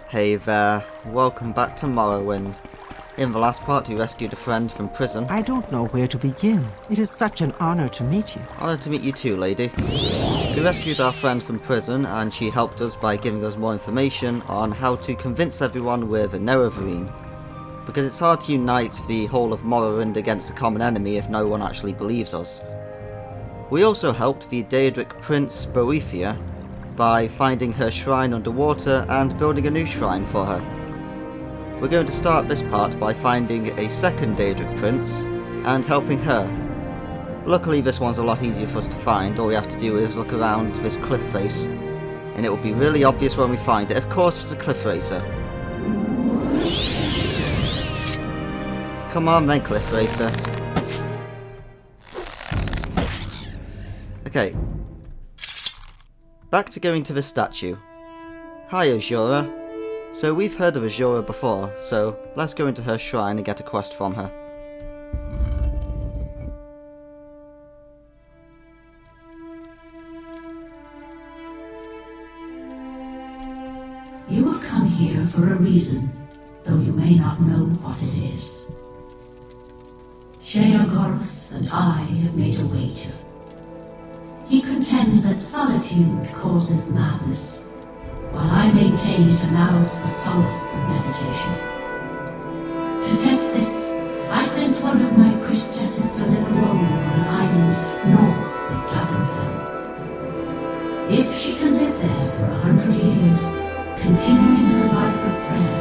Hey there, welcome back to Morrowind. In the last part, we rescued a friend from prison. I don't know where to begin. It is such an honor to meet you. Honoured to meet you too, lady. We rescued our friend from prison, and she helped us by giving us more information on how to convince everyone we're the Nerevarine. Because it's hard to unite the whole of Morrowind against a common enemy if no one actually believes us. We also helped the Daedra Prince Azura by finding her shrine underwater and building a new shrine for her. We're going to start this part by finding a second Daedra Prince and helping her. Luckily this one's a lot easier for us to find. All we have to do is look around this cliff face and it will be really obvious when we find it. Of course there's a cliff racer. Come on then, cliff racer. Okay. Back to going to the statue. Hi Azura. So we've heard of Azura before, so let's go into her shrine and get a quest from her. You have come here for a reason, though you may not know what it is. Sheogorath and I have made a wager. He contends that solitude causes madness, while I maintain it allows for solace and meditation. To test this, I sent one of my priestesses to live alone on an island north of Daedra. If she can live there for 100 years, continuing her life of prayer,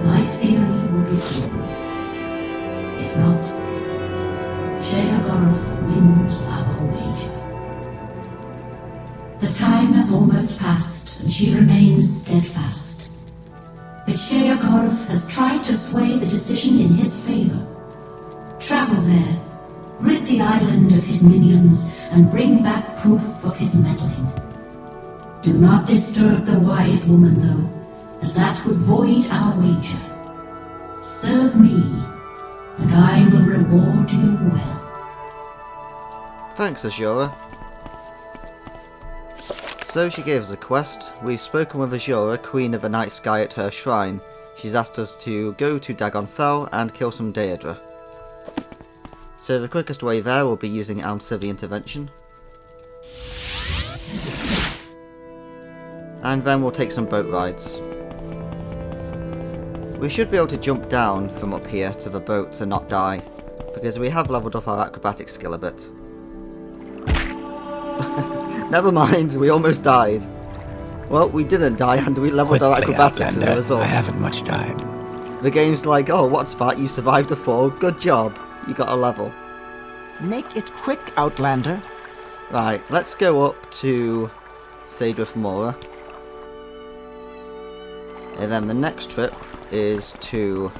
my theory will be proven. If not, Sheogorath wins our wager. The time has almost passed, and she remains steadfast. But Sheogorath has tried to sway the decision in his favor. Travel there, rid the island of his minions, and bring back proof of his meddling. Do not disturb the wise woman, though, as that would void our wager. Serve me, and I will reward you well. Thanks, Azura. So she gave us a quest. We've spoken with Azura, Queen of the Night Sky, at her shrine. She's asked us to go to Dagon Fell and kill some Daedra. So the quickest way there will be using Civvy Intervention. And then we'll take some boat rides. We should be able to jump down from up here to the boat and not die, because we have leveled up our acrobatic skill a bit. Never mind, we almost died. Well, we didn't die and we leveled our acrobatics as a result. I haven't much time. The game's like, oh, what's that? You survived a fall. Good job. You got a level. Make it quick, Outlander. Right, let's go up to Daedra Mora. And then the next trip is to...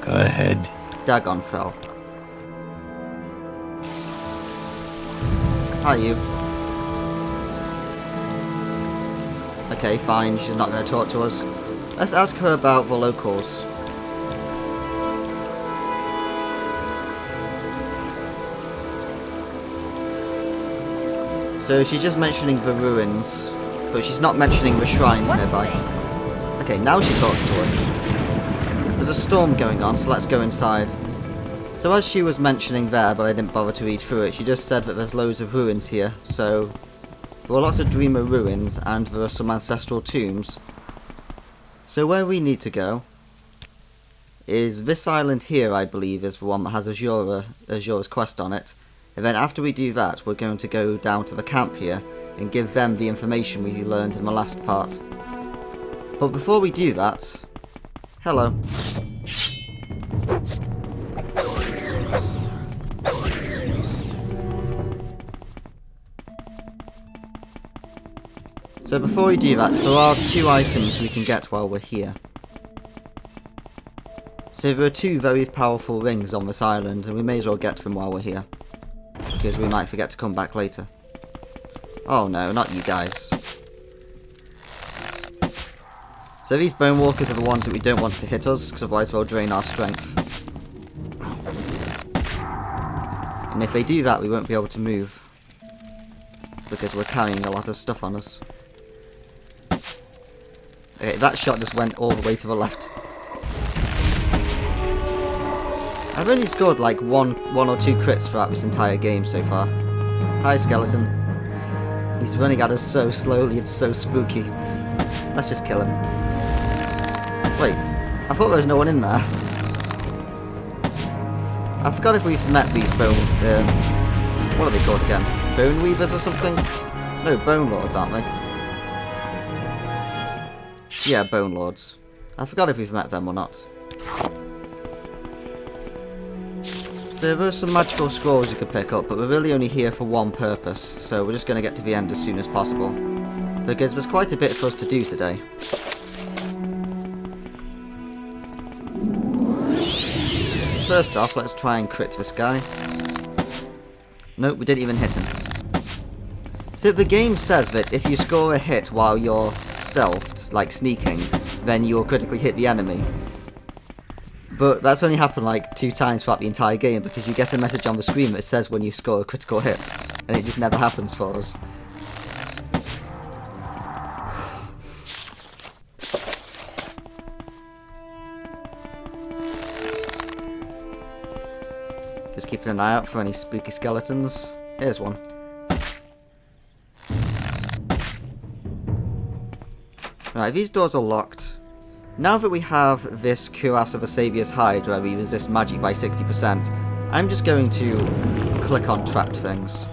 Go ahead. Dagon Fell. Hi, you. Okay, fine, she's not going to talk to us. Let's ask her about the locals. So she's just mentioning the ruins, but she's not mentioning the shrines nearby. Okay, now she talks to us. There's a storm going on, so let's go inside. So as she was mentioning there, but I didn't bother to read through it, she just said that there's loads of ruins here, so... There are lots of Dreamer ruins, and there are some ancestral tombs. So where we need to go is this island here, I believe, is the one that has Azura's quest on it. And then after we do that, we're going to go down to the camp here and give them the information we learned in the last part. But before we do that... Hello. So before we do that, there are two items we can get while we're here. So there are two very powerful rings on this island, and we may as well get them while we're here. Because we might forget to come back later. Oh no, not you guys. So these bone walkers are the ones that we don't want to hit us, because otherwise they'll drain our strength. And if they do that, we won't be able to move. Because we're carrying a lot of stuff on us. Okay, that shot just went all the way to the left. I've only scored like one or two crits throughout this entire game so far. Hi, skeleton. He's running at us so slowly, it's so spooky. Let's just kill him. Wait, I thought there was no one in there. I forgot if we've met these bone... what are they called again? Bone Weavers or something? No, Bone Lords, aren't they? Yeah, Bone Lords. I forgot if we've met them or not. So there are some magical scrolls you could pick up, but we're really only here for one purpose, so we're just going to get to the end as soon as possible. Because there's quite a bit for us to do today. First off, let's try and crit this guy. Nope, we didn't even hit him. So the game says that if you score a hit while you're stealthed, like sneaking, then you'll critically hit the enemy. But that's only happened like 2 times throughout the entire game, because you get a message on the screen that says when you score a critical hit, and it just never happens for us. Just keeping an eye out for any spooky skeletons. Here's one. Right, these doors are locked. Now that we have this Cuirass of a Saviour's Hide where we resist magic by 60%, I'm just going to click on trapped things.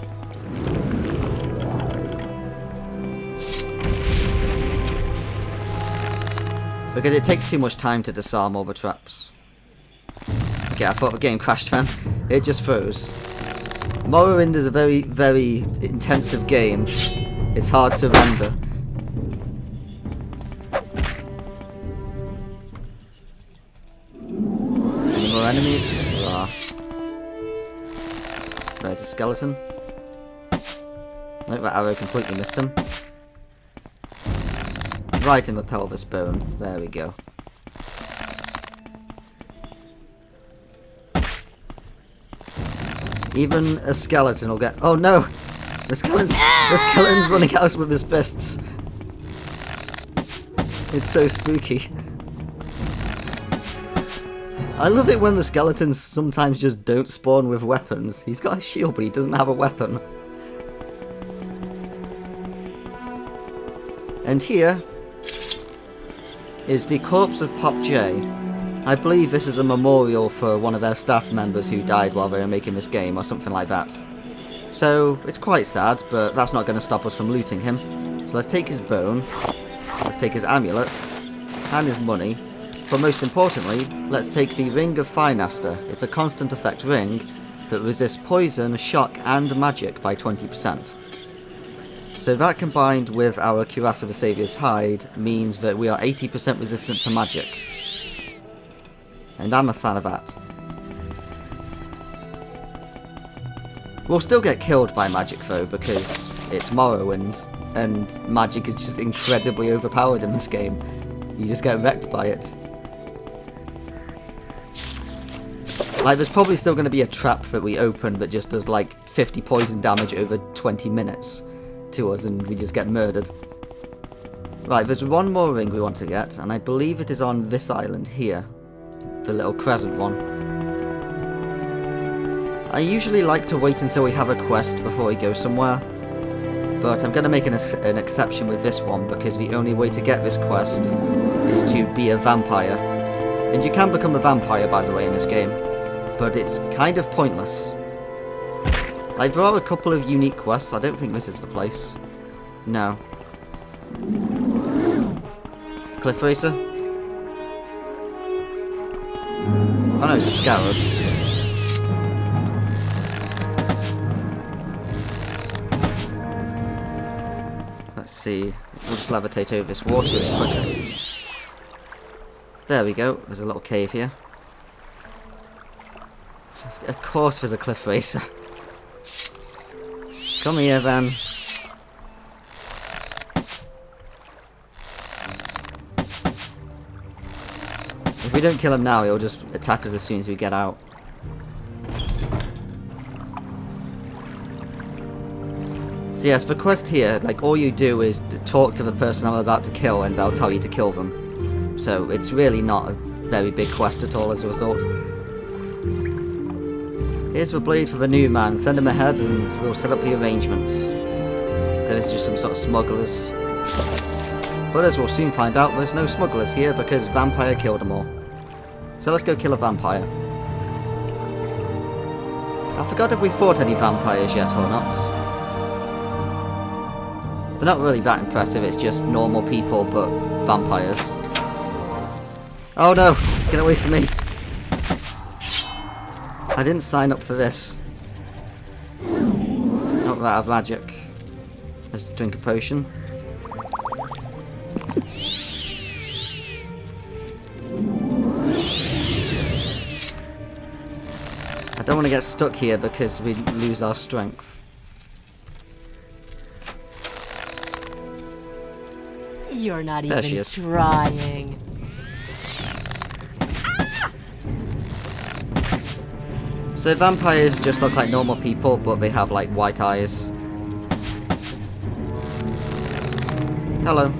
Because it takes too much time to disarm all the traps. Okay, I thought the game crashed then. It just froze. Morrowind is a very, very intensive game. It's hard to render. Any more enemies? There are. There's a skeleton. Nope, that arrow completely missed him. Right in the pelvis bone. There we go. Even a skeleton will get... Oh no! The skeleton's running at us with his fists. It's so spooky. I love it when the skeletons sometimes just don't spawn with weapons. He's got a shield, but he doesn't have a weapon. And here is the corpse of Pop J. I believe this is a memorial for one of their staff members who died while they were making this game, or something like that. So, it's quite sad, but that's not going to stop us from looting him. So let's take his bone, let's take his amulet, and his money, but most importantly, let's take the Ring of Finaster. It's a constant effect ring that resists poison, shock, and magic by 20%. So that combined with our Cuirass of a Saviour's Hide means that we are 80% resistant to magic. And I'm a fan of that. We'll still get killed by magic though, because it's Morrowind, and magic is just incredibly overpowered in this game. You just get wrecked by it. Like, there's probably still going to be a trap that we open that just does like 50 poison damage over 20 minutes to us, and we just get murdered. Right, there's one more ring we want to get, and I believe it is on this island here. The little crescent one. I usually like to wait until we have a quest before we go somewhere, but I'm going to make an exception with this one, because the only way to get this quest is to be a vampire. And you can become a vampire, by the way, in this game, but it's kind of pointless. Like, there are a couple of unique quests. I don't think this is the place. No. Cliff Racer? Oh no, it's a scarab. Let's see. We'll just levitate over this water, it's quicker. There we go. There's a little cave here. Of course there's a cliff racer. Come here, then. If we don't kill him now, he'll just attack us as soon as we get out. So yes, the quest here, like, all you do is talk to the person I'm about to kill and they'll tell you to kill them. So it's really not a very big quest at all as a result. Here's the blade for the new man. Send him ahead and we'll set up the arrangement. So there's just some sort of smugglers. But as we'll soon find out, there's no smugglers here because Vampire killed them all. So let's go kill a vampire. I forgot if we fought any vampires yet or not. They're not really that impressive, it's just normal people, but vampires. Oh no! Get away from me! I didn't sign up for this. Not that I have magic. Let's drink a potion. I don't want to get stuck here because we lose our strength. You're not There she even is. trying. So vampires just look like normal people, but they have like white eyes. Hello.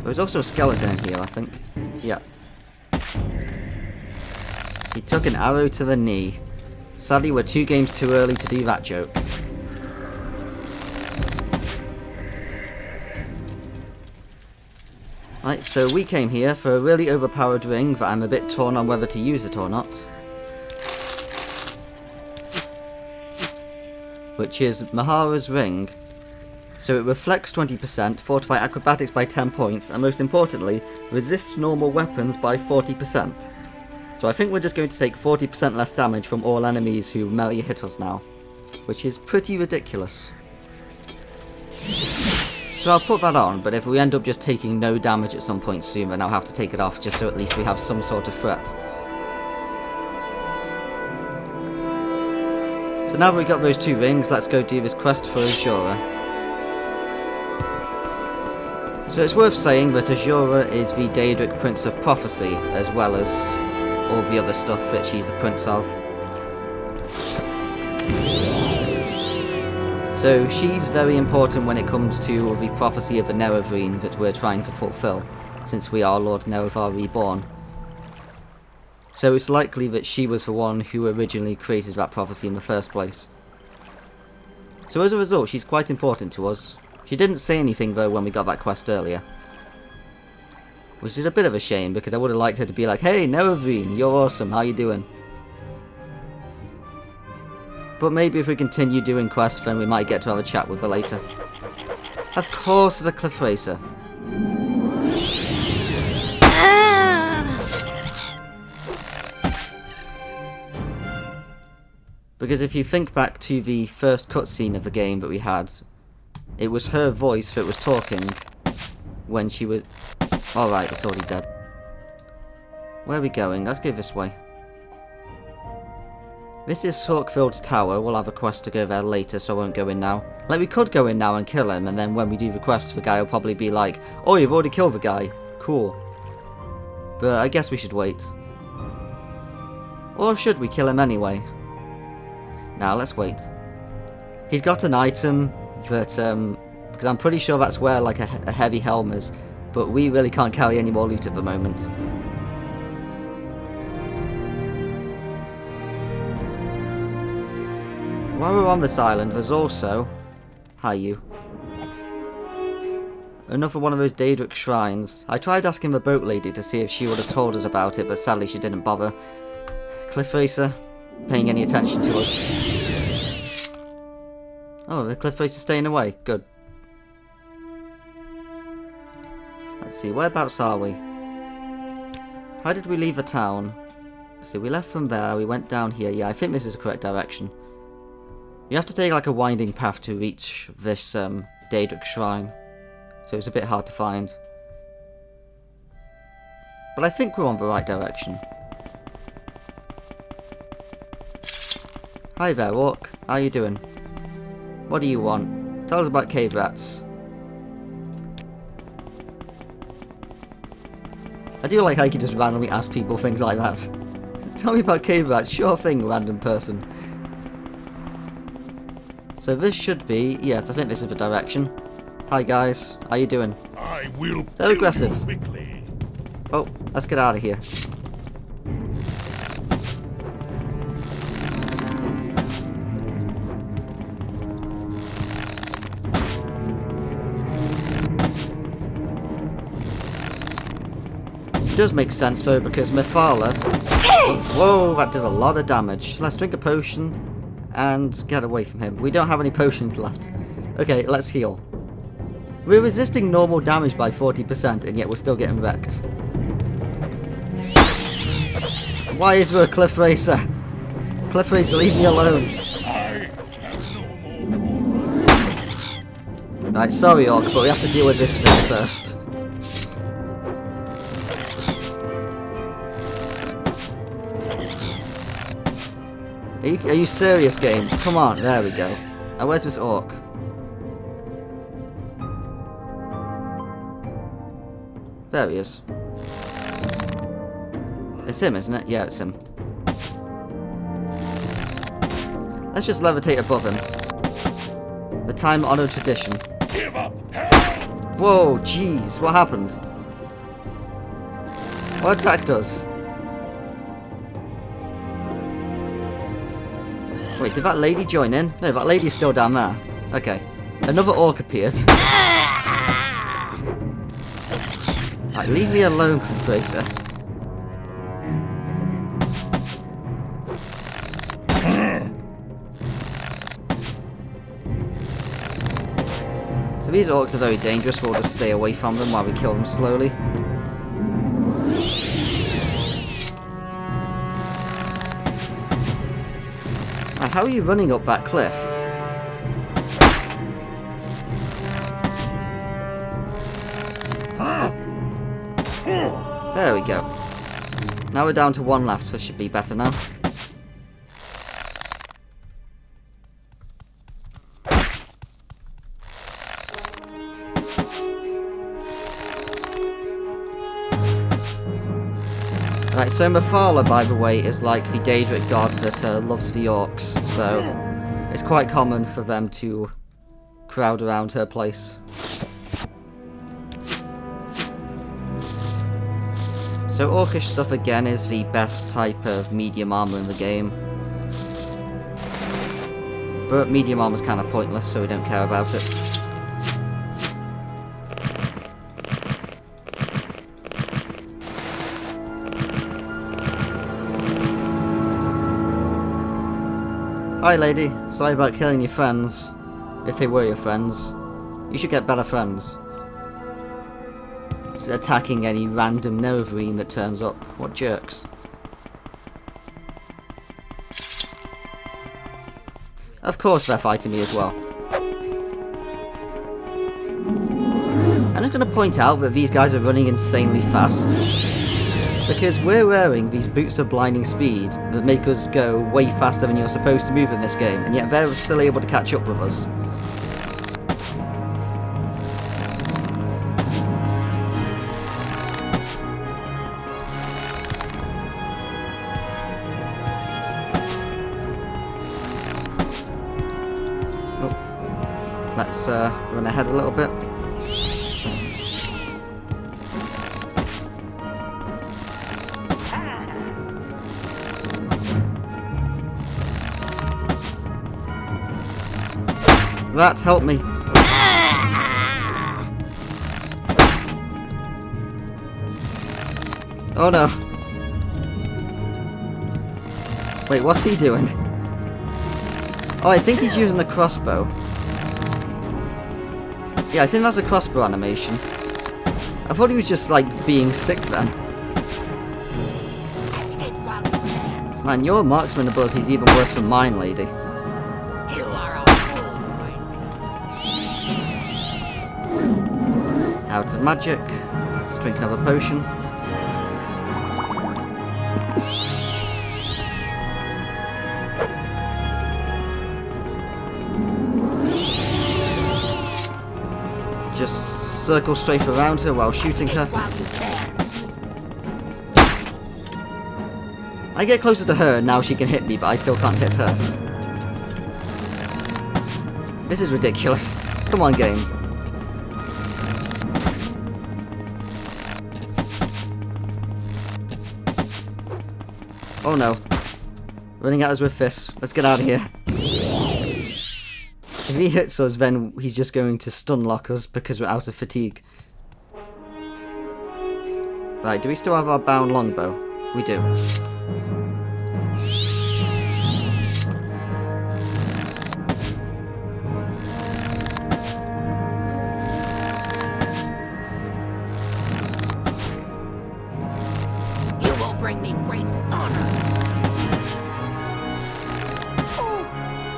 There's also a skeleton in here, I think. Yeah. He took an arrow to the knee. Sadly, we're 2 games too early to do that joke. Right, so we came here for a really overpowered ring that I'm a bit torn on whether to use it or not. Which is Mahara's ring. So it reflects 20%, fortify acrobatics by 10 points, and most importantly, resists normal weapons by 40%. So I think we're just going to take 40% less damage from all enemies who melee hit us now. Which is pretty ridiculous. So I'll put that on, but if we end up just taking no damage at some point soon, then I'll have to take it off just so at least we have some sort of threat. So now that we've got those 2 rings, let's go do this quest for Azura. So it's worth saying that Azura is the Daedra Prince of Prophecy, as well as all the other stuff that she's the prince of. So she's very important when it comes to the prophecy of the Nerevarine that we're trying to fulfill, since we are Lord Nerevar Reborn. So it's likely that she was the one who originally created that prophecy in the first place. So as a result, she's quite important to us. She didn't say anything though when we got that quest earlier. Which is a bit of a shame, because I would have liked her to be like, "Hey Nerevarine, you're awesome, how you doing?" But maybe if we continue doing quests, then we might get to have a chat with her later. Of course, there's a cliff racer. Because if you think back to the first cutscene of the game that we had, it was her voice that was talking when she was... Alright, it's already dead. Where are we going? Let's go this way. This is Hawkfield's tower. We'll have a quest to go there later, so I won't go in now. Like, we could go in now and kill him, and then when we do the quest, the guy will probably be like, "Oh, you've already killed the guy. Cool." But I guess we should wait. Or should we kill him anyway? Now, let's wait. He's got an item that, because I'm pretty sure that's where, like, a heavy helm is, but we really can't carry any more loot at the moment. While we're on this island, there's also... Hi, you. Another one of those Daedric shrines. I tried asking the boat lady to see if she would have told us about it, but sadly she didn't bother. Cliff Racer, paying any attention to us. Oh, the Cliff Racer's staying away. Good. Let's see, whereabouts are we? How did we leave the town? So we left from there, we went down here. Yeah, I think this is the correct direction. You have to take like a winding path to reach this Daedric shrine. So it's a bit hard to find. But I think we're on the right direction. Hi there, Orc. How you doing? What do you want? Tell us about cave rats. I do like how you can just randomly ask people things like that. Tell me about cave rats. Sure thing, random person. So this should be... Yes, I think this is the direction. Hi guys, how you doing? I will They're kill aggressive. you quickly. Oh, let's get out of here. It does make sense though, because Mephala... Whoa, that did a lot of damage. Let's drink a potion and get away from him. We don't have any potions left. Okay, let's heal. We're resisting normal damage by 40%, and yet we're still getting wrecked. Why is there a Cliff Racer? Cliff Racer, leave me alone. Right, sorry Orc, but we have to deal with this thing first. Are you serious, game? Come on, there we go. Now where's this Orc? There he is. It's him, isn't it? Yeah, it's him. Let's just levitate above him. The time-honored tradition. Give up. Whoa, jeez, what happened? What attacked us? Wait, did that lady join in? No, that lady's still down there. Okay. Another Orc appeared. Right, leave me alone, Cliff Racer. So these Orcs are very dangerous, we'll just stay away from them while we kill them slowly. Right, how are you running up that cliff? There we go. Now we're down to one left, this should be better now. Right, so Mephala, by the way, is like the Daedric god that loves the orcs, so it's quite common for them to crowd around her place. So orcish stuff again is the best type of medium armor in the game. But medium armor's kind of pointless, so we don't care about it. Hi lady, sorry about killing your friends. If they were your friends. You should get better friends. Just attacking any random Nerevarine that turns up. What jerks. Of course they're fighting me as well. I'm just going to point out that these guys are running insanely fast. Because we're wearing these boots of blinding speed that make us go way faster than you're supposed to move in this game, and yet they're still able to catch up with us. Oh. Let's run ahead a little bit. Rat, help me. Oh no. Wait, what's he doing? Oh, I think he's using a crossbow. Yeah, I think that's a crossbow animation. I thought he was just, like, being sick then. Man, your marksman ability is even worse than mine, lady. Out of magic. Let's drink another potion. Just circle strafe around her while shooting her. I get closer to her and now she can hit me, but I still can't hit her. This is ridiculous. Come on, game. Oh no. Running at us with fists. Let's get out of here. If he hits us, then he's just going to stun lock us because we're out of fatigue. Right, do we still have our bound longbow? We do. You will bring me great honor.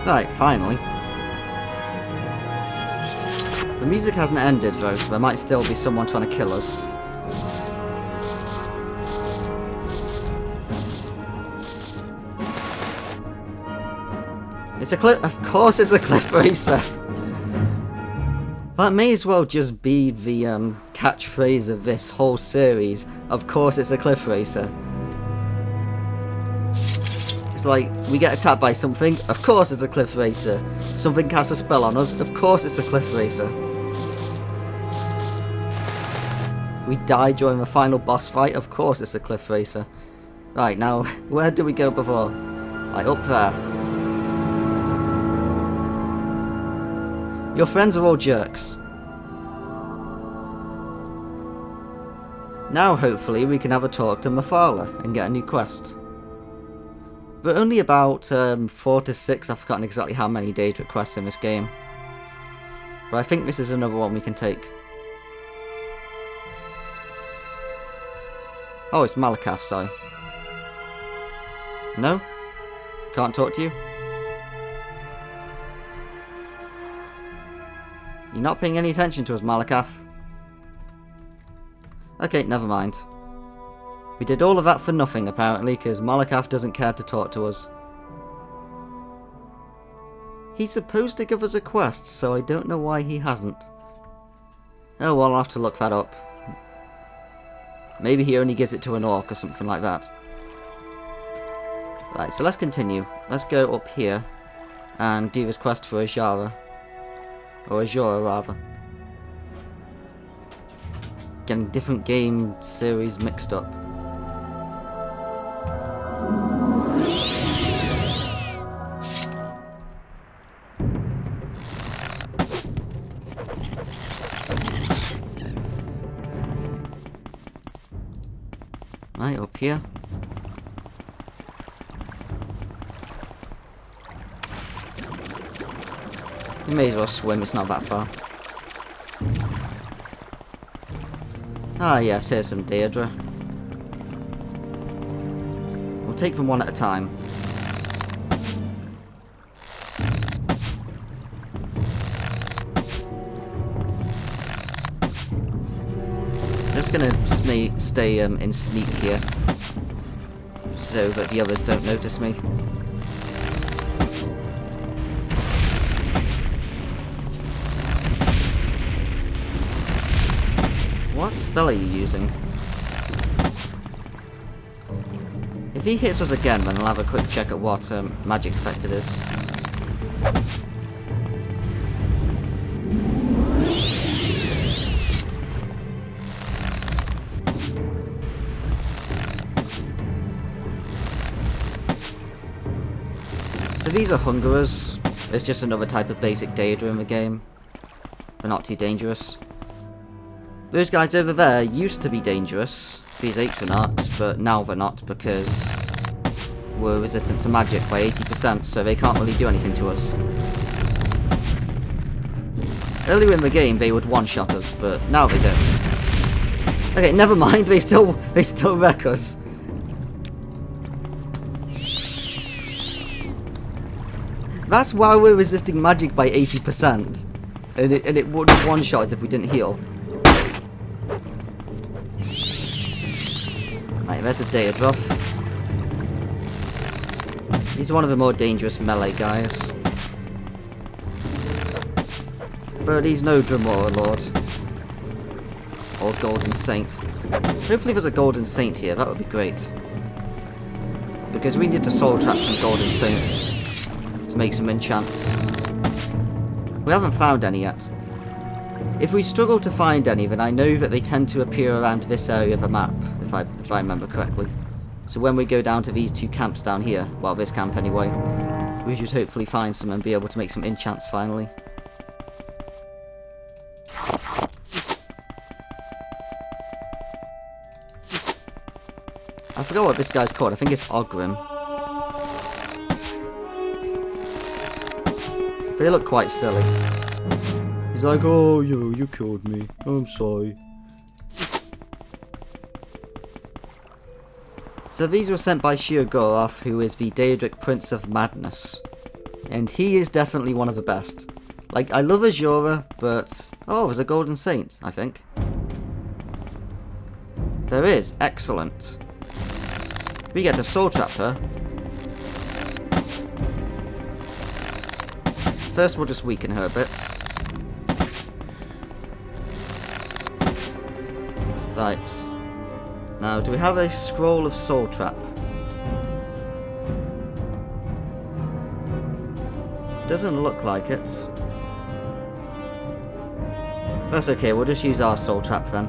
Right, finally. The music hasn't ended though, so there might still be someone trying to kill us. It's a cliff. Of course, it's a cliff racer. That may as well just be the catchphrase of this whole series. Of course, it's a cliff racer. It's like we get attacked by something. Of course, it's a cliff racer. Something casts a spell on us. Of course, it's a cliff racer. We die during the final boss fight. Of course, it's a cliff racer. Right now, where did we go before? Like up there. Your friends are all jerks. Now hopefully we can have a talk to Mafala and get a new quest. But only about 4 to 6, I've forgotten exactly how many Daedra quests in this game. But I think this is another one we can take. Oh, it's Malakath, sorry. No? Can't talk to you? You're not paying any attention to us, Malakath. Okay, never mind. We did all of that for nothing, apparently, because Malakath doesn't care to talk to us. He's supposed to give us a quest, so I don't know why he hasn't. Oh well, I'll have to look that up. Maybe he only gives it to an orc or something like that. Right, so let's continue. Let's go up here and do this quest for Azura. Or Azura, rather. Getting different game series mixed up. Right, up here. You may as well swim, it's not that far. Ah yes, here's some Daedra. We'll take them one at a time. Just gonna stay in sneak here, so that the others don't notice me. What spell are you using? If he hits us again, then I'll have a quick check at what magic effect it is. So these are Hungerers. It's just another type of basic Daedra in the game. They're not too dangerous. Those guys over there used to be dangerous, these Atronachs, but now they're not because we're resistant to magic by 80%, so they can't really do anything to us. Earlier in the game they would one-shot us, but now they don't. Okay, never mind, they still wreck us. That's why we're resisting magic by 80%, and it wouldn't one-shot us if we didn't heal. Right, there's a Daedra. He's one of the more dangerous melee guys. But he's no Dremora Lord. Or Golden Saint. Hopefully there's a Golden Saint here, that would be great. Because we need to soul trap some Golden Saints to make some enchants. We haven't found any yet. If we struggle to find any, then I know that they tend to appear around this area of the map, if I remember correctly. So when we go down to these two camps down here, well, this camp anyway, we should hopefully find some and be able to make some enchants finally. I forgot what this guy's called. I think it's Ogrim. They look quite silly. He's like, oh, you killed me. I'm sorry. So these were sent by Sheogorath, who is the Daedra Prince of Madness. And he is definitely one of the best. Like, I love Azura, but... Oh, there's a Golden Saint, I think. There is. Excellent. We get to soul trap her. First, we'll just weaken her a bit. Right. Now, do we have a scroll of soul trap? Doesn't look like it. That's okay, we'll just use our soul trap then.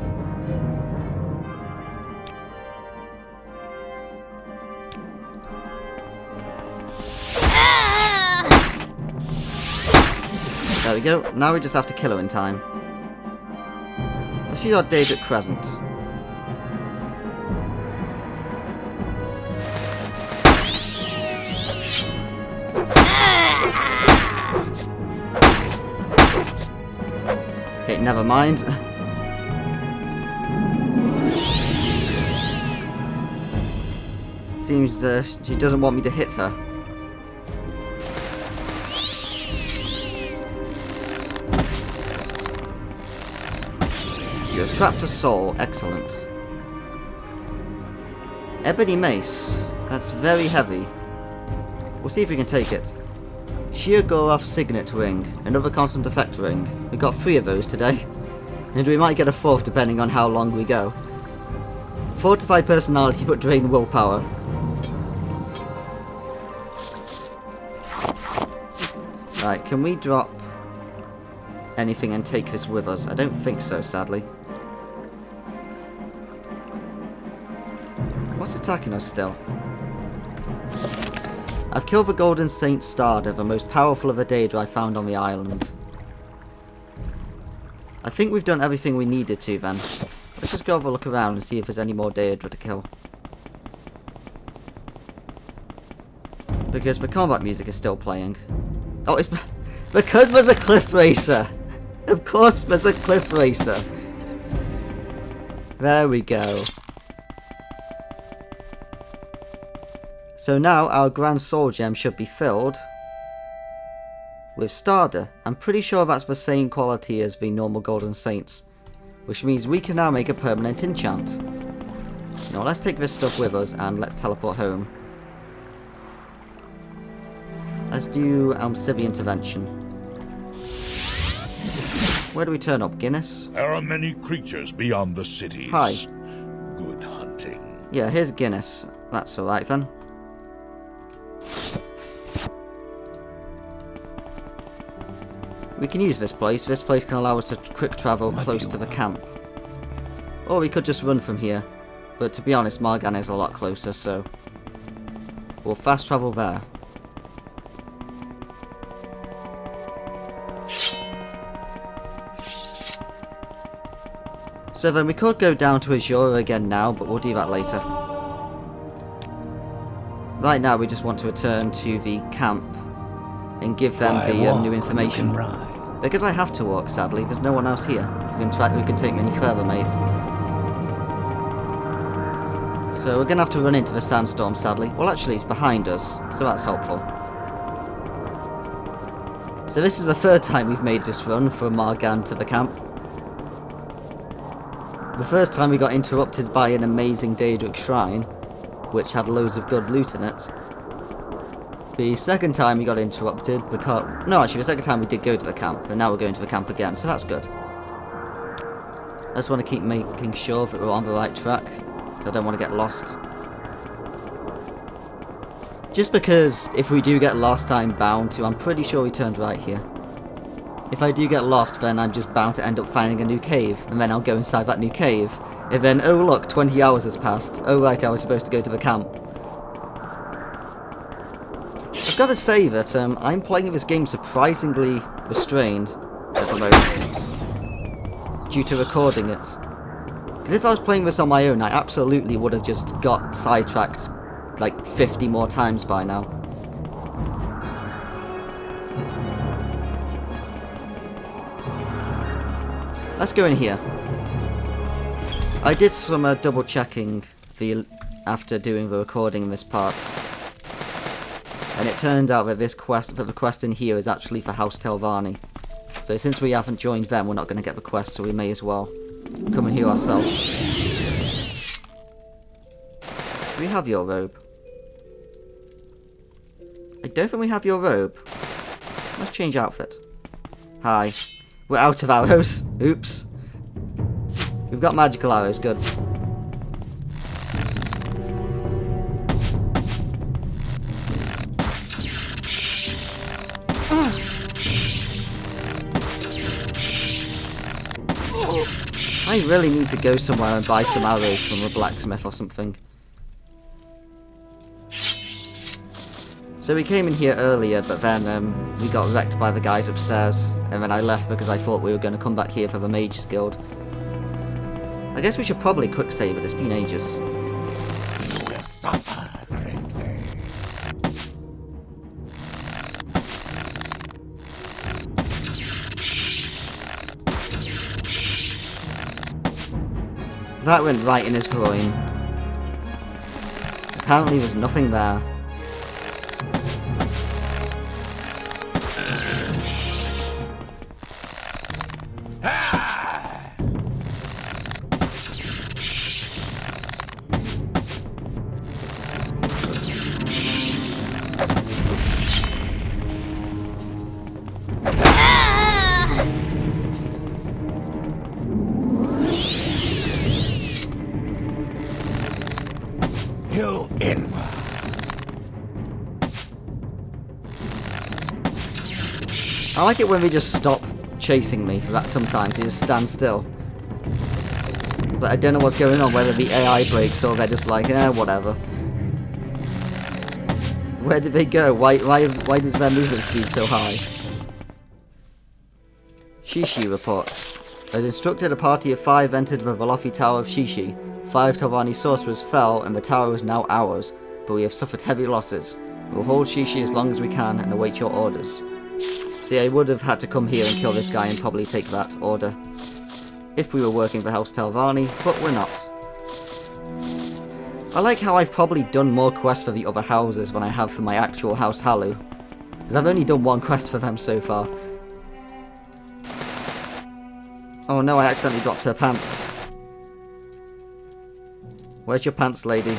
There we go. Now we just have to kill her in time. Let's use our Daedric Crescent. Okay, never mind. Seems she doesn't want me to hit her. You have trapped a soul. Excellent. Ebony Mace. That's very heavy. We'll see if we can take it. Sheogorath Signet Ring. Another constant effect ring. We got 3 of those today. And we might get a 4th depending on how long we go. Fortify personality but drain willpower. Right, can we drop anything and take this with us? I don't think so, sadly. What's attacking us still? I've killed the Golden Saint Starder, the most powerful of the Daedra I found on the island. I think we've done everything we needed to then. Let's just go have a look around and see if there's any more Daedra to kill. Because the combat music is still playing. Oh, it's because there's a cliff racer! Of course there's a cliff racer! There we go. So now our Grand Soul Gem should be filled with Starder. I'm pretty sure that's the same quality as the normal Golden Saints, which means we can now make a permanent enchant. Now let's take this stuff with us and let's teleport home. Let's do Civic Intervention. Where do we turn up? Guinness? There are many creatures beyond the cities. Hi. Good hunting. Yeah, here's Guinness. That's alright then. We can use this place. This place can allow us to quick travel close to the camp. Or we could just run from here. But to be honest, Margan is a lot closer, so we'll fast travel there. So then we could go down to Azura again now, but we'll do that later. Right now we just want to return to the camp and give them the new information. Because I have to walk, sadly, there's no one else here who can take me any further, mate. So we're going to have to run into the sandstorm, sadly. Well, actually, it's behind us, so that's helpful. So this is the 3rd time we've made this run from Margan to the camp. The first time we got interrupted by an amazing Daedric shrine, which had loads of good loot in it. The second time we got interrupted because... No, actually, the second time we did go to the camp, and now we're going to the camp again, so that's good. I just want to keep making sure that we're on the right track, because I don't want to get lost. Just because if we do get lost, I'm bound to. I'm pretty sure we turned right here. if I do get lost, then I'm just bound to end up finding a new cave, and then I'll go inside that new cave. And then, oh look, 20 hours has passed. Oh right, I was supposed to go to the camp. I've got to say that I'm playing this game surprisingly restrained at the moment, due to recording it. Because if I was playing this on my own, I absolutely would have just got sidetracked like 50 more times by now. Let's go in here. I did some double checking after doing the recording in this part, and it turned out that the quest in here is actually for House Telvanni. So since we haven't joined them, we're not going to get the quest, so we may as well come in here ourselves. Do we have your robe? I don't think we have your robe. Let's change outfit. Hi. We're out of arrows. Oops. We've got magical arrows, good. I really need to go somewhere and buy some arrows from a blacksmith or something. So we came in here earlier, but then we got wrecked by the guys upstairs, and then I left because I thought we were going to come back here for the Mages Guild. I guess we should probably quick save it, it's been ages. You will suffer greatly. That went right in his groin. Apparently there's nothing there. You inward. I like it when they just stop chasing me, that sometimes they just stand still. It's like, I don't know what's going on, whether the AI breaks or they're just like, whatever. Where did they go? Why does their movement speed so high? Shishi report. As instructed, a party of 5 entered the Velothi Tower of Shishi. 5 Telvanni sorcerers fell and the tower is now ours, but we have suffered heavy losses. We will hold Shishi as long as we can and await your orders. See, I would have had to come here and kill this guy and probably take that order if we were working for House Telvanni, but we're not. I like how I've probably done more quests for the other houses than I have for my actual House Halu, because I've only done 1 quest for them so far. Oh no, I accidentally dropped her pants. Where's your pants, lady?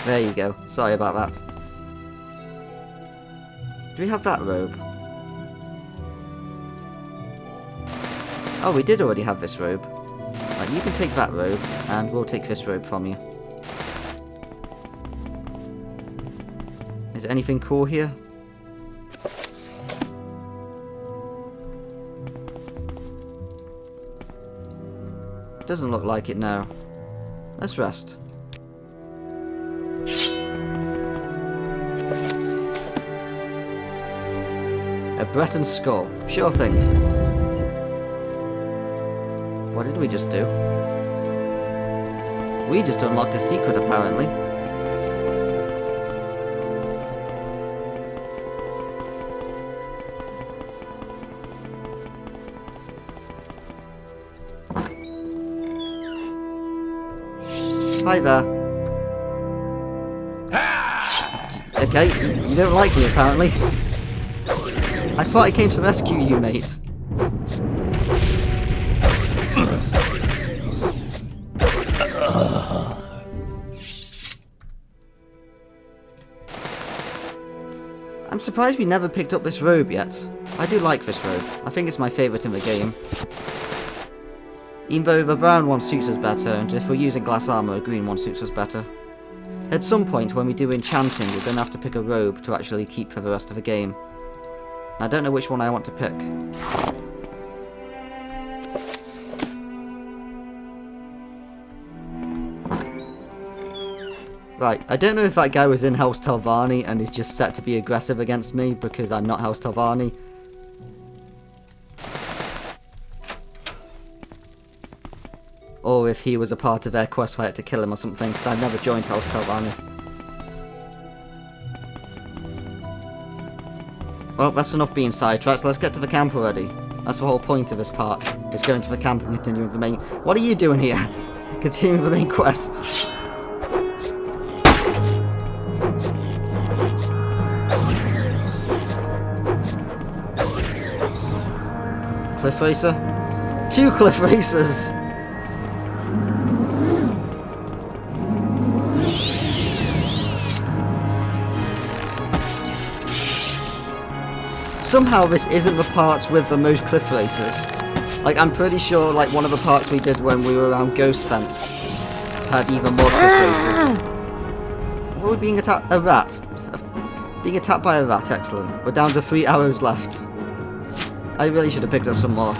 There you go. Sorry about that. Do we have that robe? Oh, we did already have this robe. Right, you can take that robe, and we'll take this robe from you. Is there anything cool here? Doesn't look like it now. Let's rest. A Breton skull. Sure thing. What did we just do? We just unlocked a secret, apparently. Hi there. Okay, you don't like me apparently. I thought I came to rescue you, mate. I'm surprised we never picked up this robe yet. I do like this robe. I think it's my favourite in the game. Even though the brown one suits us better, and if we're using glass armour, a green one suits us better. At some point when we do enchanting, we're going to have to pick a robe to actually keep for the rest of the game. I don't know which one I want to pick. Right, I don't know if that guy was in House Telvanni and is just set to be aggressive against me because I'm not House Telvanni. Or if he was a part of their quest where I had to kill him or something, because I've never joined House Telvanni. Well, that's enough being sidetracked, let's get to the camp already. That's the whole point of this part, is going to the camp and continuing the main... What are you doing here? Continuing the main quest. Cliff Racer? 2 Cliff Racers! Somehow this isn't the part with the most Cliff Racers. Like, I'm pretty sure, like, one of the parts we did when we were around Ghost Fence had even more Cliff Racers. What were we being attacked? A rat. Being attacked by a rat, excellent. We're down to 3 arrows left. I really should have picked up some more.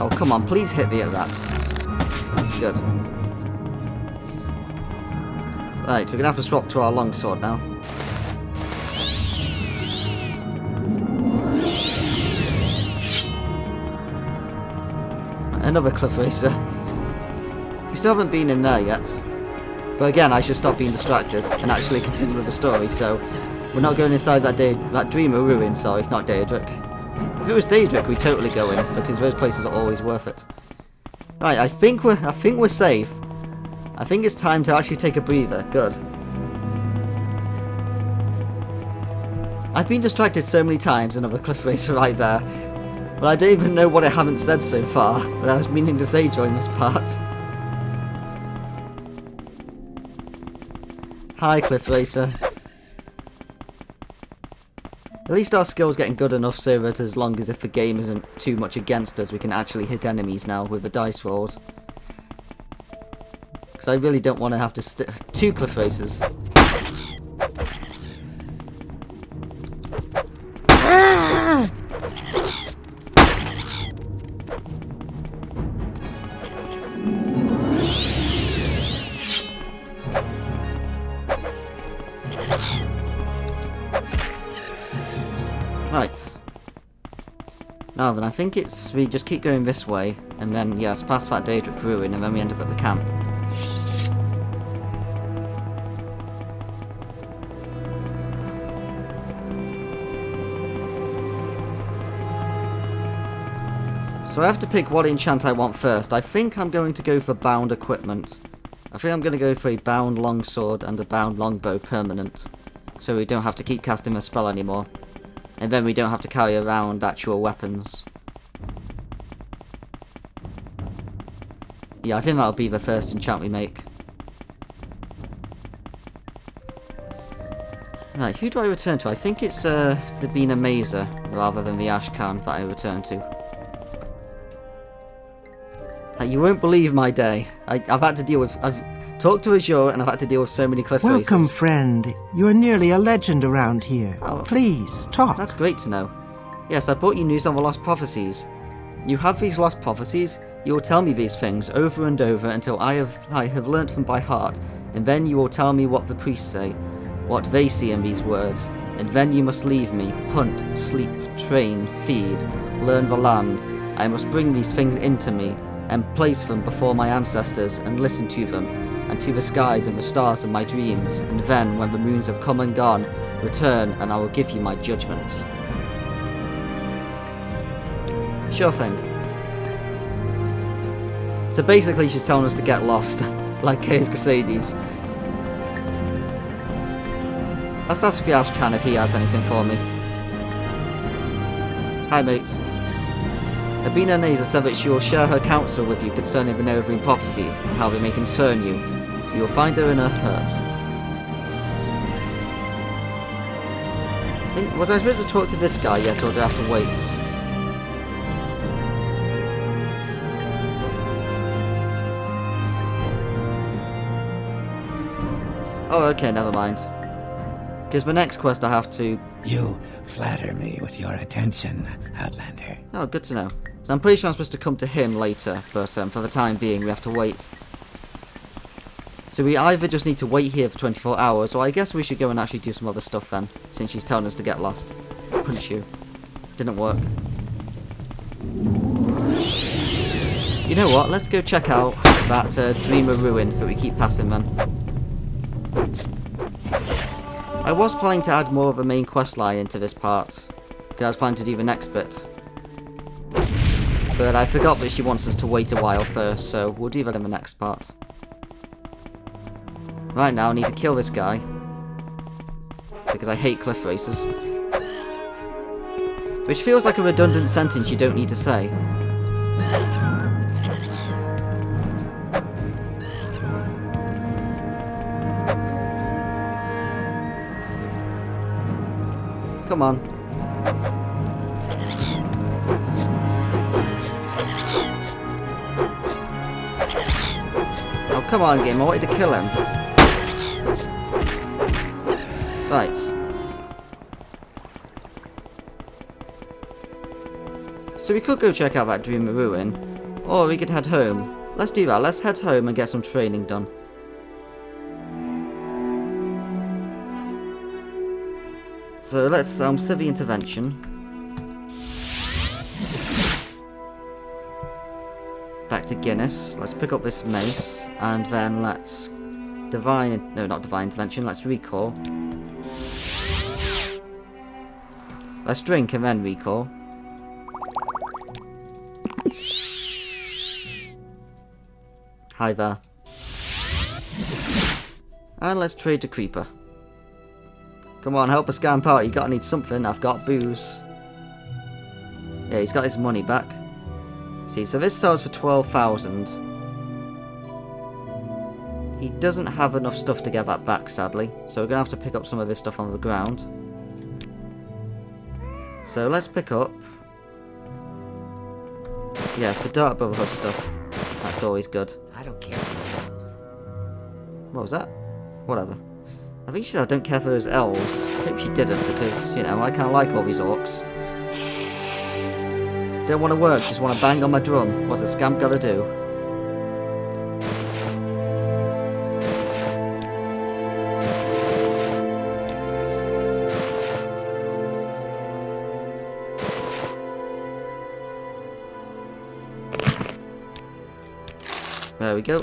Oh, come on, please hit me at that. Good. Right, we're gonna have to swap to our longsword now. Another Cliff Racer. We still haven't been in there yet. But again, I should stop being distracted and actually continue with the story, so... We're not going inside that Dreamer ruin, sorry, not Daedric. If it was Daedric, we'd totally go in, because those places are always worth it. Right, I think we're safe. I think it's time to actually take a breather. Good. I've been distracted so many times, another Cliff Racer right there. But I don't even know what I haven't said so far, but I was meaning to say during this part. Hi, Cliff Racer. At least our skill's getting good enough so that as long as if the game isn't too much against us, we can actually hit enemies now with the dice rolls. Because I really don't want to have to 2 Cliff Racers. Right. Now then, I think we just keep going this way, and then, yes, past that Daedra ruin, and then we end up at the camp. So I have to pick what enchant I want first. I think I'm going to go for bound equipment. I think I'm going to go for a bound longsword and a bound longbow permanent. So we don't have to keep casting the spell anymore. And then we don't have to carry around actual weapons. Yeah, I think that'll be the first enchant we make. Right, who do I return to? I think it's the Bina Mesa rather than the Ashcan that I return to. You won't believe my day. I've had to deal with... I've talked to Azura and I've had to deal with so many Cliff Racers. Welcome, friend. You are nearly a legend around here. Oh, please, talk. That's great to know. Yes, I brought you news on the Lost Prophecies. You have these Lost Prophecies. You will tell me these things over and over until I have learnt them by heart, and then you will tell me what the priests say, what they see in these words, and then you must leave me, hunt, sleep, train, feed, learn the land. I must bring these things into me, and place them before my ancestors, and listen to them, and to the skies and the stars of my dreams, and then, when the moons have come and gone, return, and I will give you my judgment. Sure thing. So basically she's telling us to get lost, like Chaos Casades. Let's ask Ashcan if he has anything for me. Hi mate. Abina Naza said that she will share her counsel with you concerning the Nerevarine prophecies and how they may concern you. You will find her in her hurt. Was I supposed to talk to this guy yet, or do I have to wait? Oh, okay, never mind. Because the next quest I have to... You flatter me with your attention, Outlander. Oh, good to know. So I'm pretty sure I'm supposed to come to him later, but for the time being we have to wait. So we either just need to wait here for 24 hours, or I guess we should go and actually do some other stuff then, since she's telling us to get lost. Punch you. Didn't work. You know what, let's go check out that Dreamer Ruin that we keep passing then. I was planning to add more of a main quest line into this part, because I was planning to do the next bit. But I forgot that she wants us to wait a while first, so we'll do that in the next part. Right now I need to kill this guy, because I hate cliff races. Which feels like a redundant sentence you don't need to say. Come on. Oh, come on, game. I wanted to kill him. Right. So we could go check out that Dreamer Ruin, or we could head home. Let's do that. Let's head home and get some training done. So let's set the intervention. Back to Guinness. Let's pick up this mace, and then let's not divine intervention. Let's recall. Let's drink and then recall. Hi there. And let's trade to Creeper. Come on, help a scam party. You gotta need something. I've got booze. Yeah, he's got his money back. See, so this sells for 12,000. He doesn't have enough stuff to get that back, sadly. So we're gonna have to pick up some of his stuff on the ground. So let's pick up... Yes, the Dark Brotherhood stuff. That's always good. I don't care for those. What was that? Whatever. I think she said I don't care for those elves. I hope she didn't, because, you know, I kind of like all these orcs. Don't want to work, just want to bang on my drum. What's the scamp gotta do? There we go.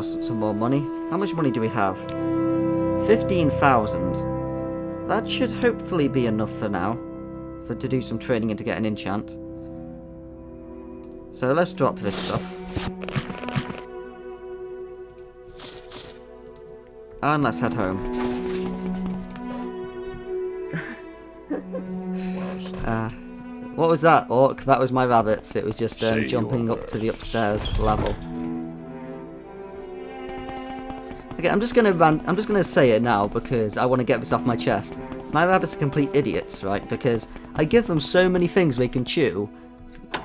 Some more money. How much money do we have? 15,000. That should hopefully be enough for now, to do some training and to get an enchant. So let's drop this stuff. And let's head home. What was that, Orc? That was my rabbit. It was just jumping up to the upstairs level. Okay, I'm just gonna say it now because I want to get this off my chest. My rabbits are complete idiots, right? Because I give them so many things they can chew,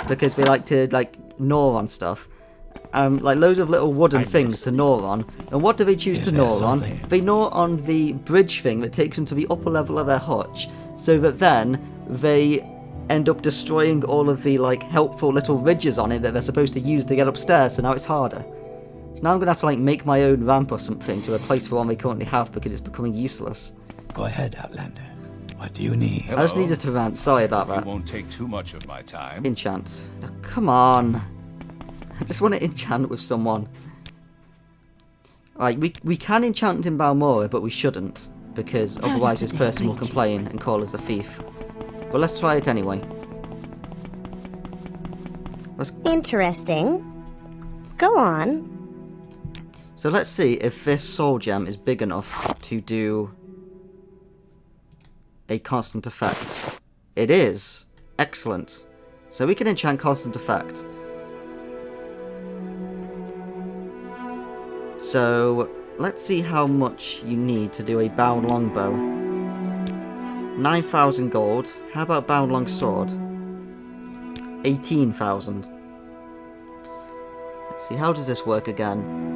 because they like to gnaw on stuff. Like loads of little wooden things to gnaw on. And what do they choose to gnaw on? They gnaw on the bridge thing that takes them to the upper level of their hutch, so that then they end up destroying all of the helpful little ridges on it that they're supposed to use to get upstairs. So now it's harder. So now I'm gonna have to make my own ramp or something to replace the one they currently have because it's becoming useless. Go ahead, Outlander. What do you need? Hello. I just needed to rant. Sorry about that. It won't take too much of my time. Enchant. Oh, come on. I just want to enchant with someone. Right, we can enchant in Balmora, but we shouldn't, because otherwise this person will complain and call us a thief. But let's try it anyway. Interesting. Go on. So let's see if this soul gem is big enough to do a constant effect. It is. Excellent. So we can enchant constant effect. So let's see how much you need to do a bound longbow. 9,000 gold. How about bound long sword? 18,000. Let's see, how does this work again?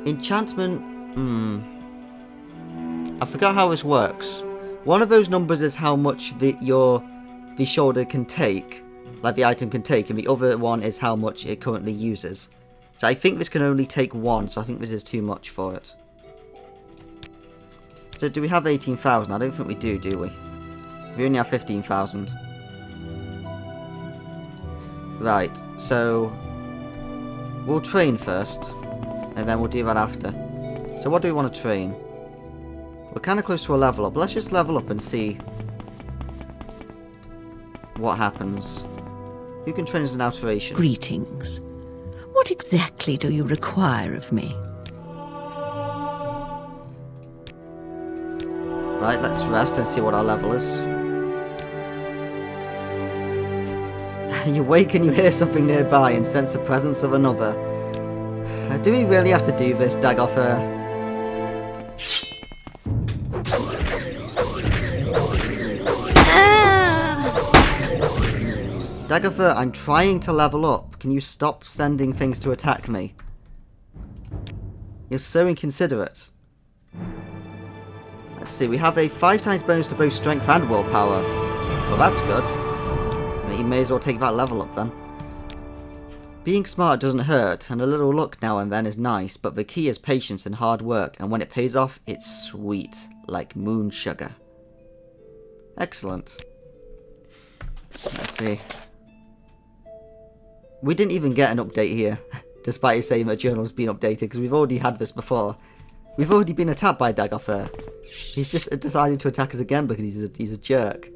Enchantment... I forgot how this works. One of those numbers is how much the shoulder can take, like the item can take, and the other one is how much it currently uses. So I think this can only take one, so I think this is too much for it. So do we have 18,000? I don't think we do we? We only have 15,000. Right, so we'll train first, and then we'll do that after. So what do we want to train? We're kind of close to a level up. Let's just level up and see what happens. Who can train as an alteration? Greetings. What exactly do you require of me? Right, let's rest and see what our level is. You wake and you hear something nearby and sense the presence of another. Do we really have to do this, Daedra? Daedra, I'm trying to level up. Can you stop sending things to attack me? You're so inconsiderate. Let's see, we have a 5 times bonus to both strength and willpower. Well, that's good. You may as well take that level up then. Being smart doesn't hurt, and a little luck now and then is nice, but the key is patience and hard work, and when it pays off, it's sweet, like moon sugar. Excellent. Let's see. We didn't even get an update here, despite saying that journal's been updated, because we've already had this before. We've already been attacked by Daedra. He's just decided to attack us again because he's a jerk.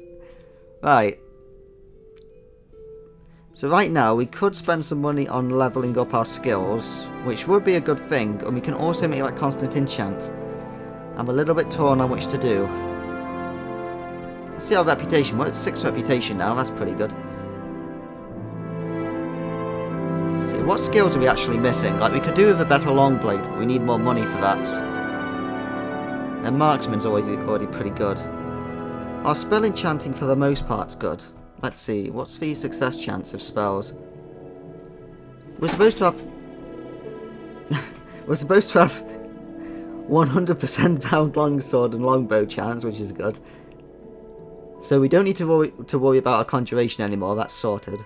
Right. So right now, we could spend some money on leveling up our skills, which would be a good thing, and we can also make that constant enchant. I'm a little bit torn on which to do. Let's see our reputation. We're at 6 reputation now, that's pretty good. Let's see, what skills are we actually missing? Like, we could do with a better long blade, but we need more money for that. And marksman's already pretty good. Our spell enchanting for the most part's good. Let's see, what's the success chance of spells? We're supposed to have... We're supposed to have 100% bound longsword and longbow chance, which is good. So we don't need to worry about our conjuration anymore, that's sorted.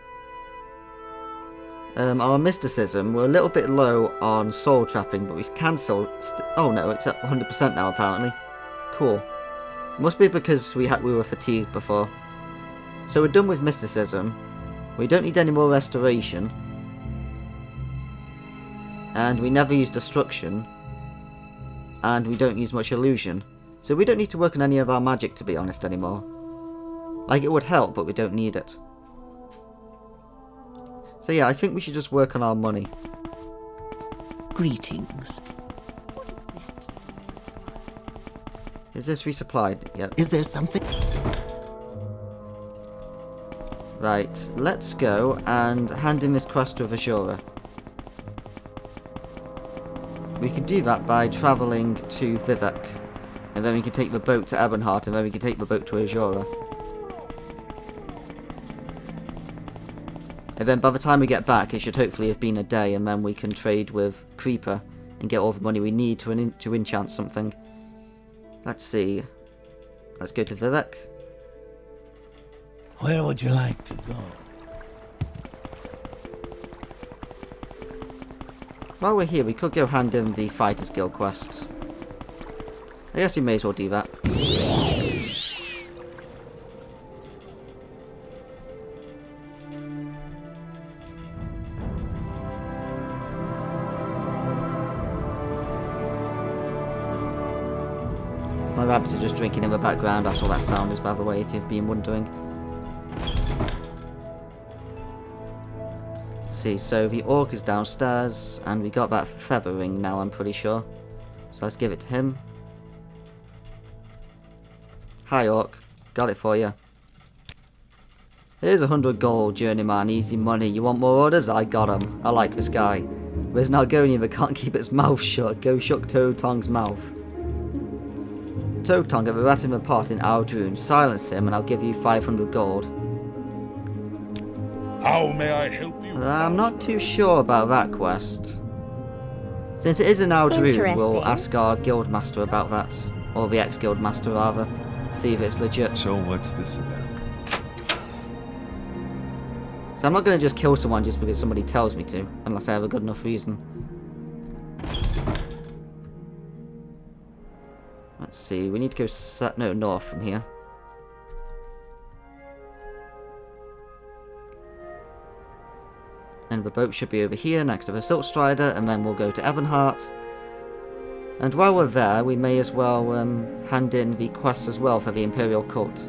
Our mysticism, we're a little bit low on soul trapping, but we can soul... oh no, it's at 100% now apparently. Cool. Must be because we were fatigued before. So we're done with mysticism. We don't need any more restoration. And we never use destruction. And we don't use much illusion. So we don't need to work on any of our magic, to be honest, anymore. Like, it would help, but we don't need it. So yeah, I think we should just work on our money. Greetings. Is this resupplied? Yep. Is there something? Right, let's go and hand in this quest to Azura. We can do that by travelling to Vivek. And then we can take the boat to Ebonheart, and then we can take the boat to Azura. And then by the time we get back, it should hopefully have been a day, and then we can trade with Creeper and get all the money we need to enchant something. Let's see. Let's go to Vivek. Where would you like to go? While we're here, we could go hand in the Fighters Guild quest. I guess we may as well do that. My rabbits are just drinking in the background, that's all that sound is, by the way, if you've been wondering. Let's see, so the orc is downstairs, and we got that feathering now, I'm pretty sure. So let's give it to him. Hi orc, got it for you. Here's 100 gold, journeyman, easy money. You want more orders? I got 'em. I like this guy. There's an Argonian that can't keep its mouth shut. Go shook Toad-Tong's mouth. Toad-Tong, ever rat him apart in Aldrune. Silence him and I'll give you 500 gold. How may I help you? I'm not too sure about that quest. Since it is an outer room, we'll Interesting. ask our guild master about that. Or the ex-guild master, rather. See if it's legit. So what's this about? So I'm not going to just kill someone just because somebody tells me to, unless I have a good enough reason. Let's see, we need to go north from here. And the boat should be over here next to the Silt Strider, and then we'll go to Ebonheart. And while we're there, we may as well hand in the quests as well for the Imperial Cult.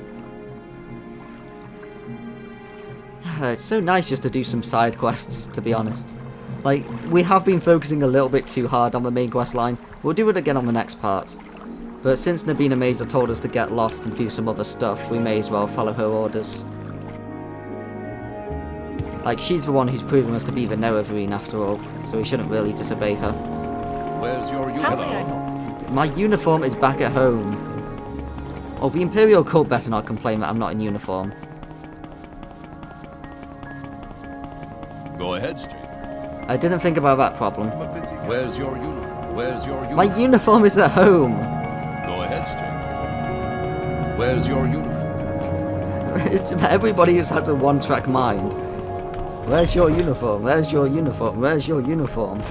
It's so nice just to do some side quests, to be honest. Like, we have been focusing a little bit too hard on the main quest line. We'll do it again on the next part. But since Nabina Mazer told us to get lost and do some other stuff, we may as well follow her orders. Like, she's the one who's proven us to be the Nerevarine after all, so we shouldn't really disobey her. Where's your uniform? My uniform is back at home. Oh, the Imperial Cult better not complain that I'm not in uniform. Go ahead, stranger. I didn't think about that problem. Where's your uniform? Where's your uniform? My uniform is at home! Go ahead, stranger. Where's your uniform? Everybody just has a one-track mind. Where's your uniform? Where's your uniform? Where's your uniform?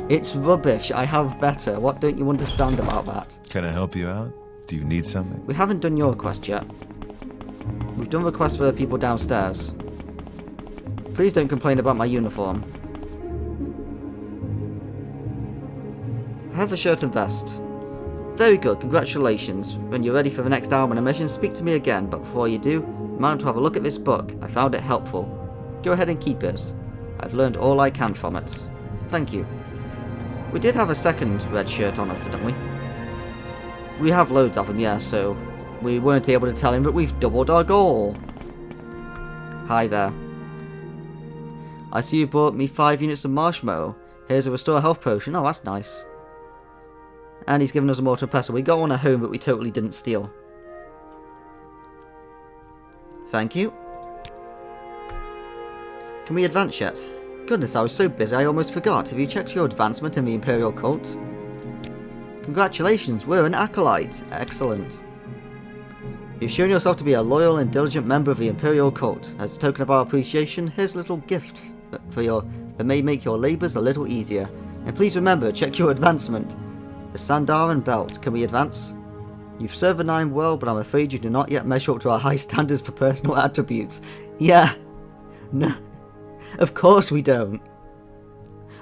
It's rubbish. I have better. What don't you understand about that? Can I help you out? Do you need something? We haven't done your quest yet. We've done the quest for the people downstairs. Please don't complain about my uniform. I have a shirt and vest. Very good, congratulations. When you're ready for the next hour on a mission, speak to me again, but before you do, mind to have a look at this book. I found it helpful. Go ahead and keep it. I've learned all I can from it. Thank you. We did have a second red shirt on us, didn't we? We have loads of them, yeah, so we weren't able to tell him that we've doubled our goal. Hi there. I see you brought me 5 units of marshmallow. Here's a restore health potion. Oh, that's nice. And he's given us a mortar pestle. We got one at home, but we totally didn't steal. Thank you. Can we advance yet? Goodness, I was so busy I almost forgot. Have you checked your advancement in the Imperial Cult? Congratulations, we're an acolyte. Excellent. You've shown yourself to be a loyal and diligent member of the Imperial Cult. As a token of our appreciation, here's a little gift that may make your labours a little easier. And please remember, check your advancement. The Sandaran Belt. Can we advance? You've served the Nine well, but I'm afraid you do not yet measure up to our high standards for personal attributes. Yeah. No. Of course we don't.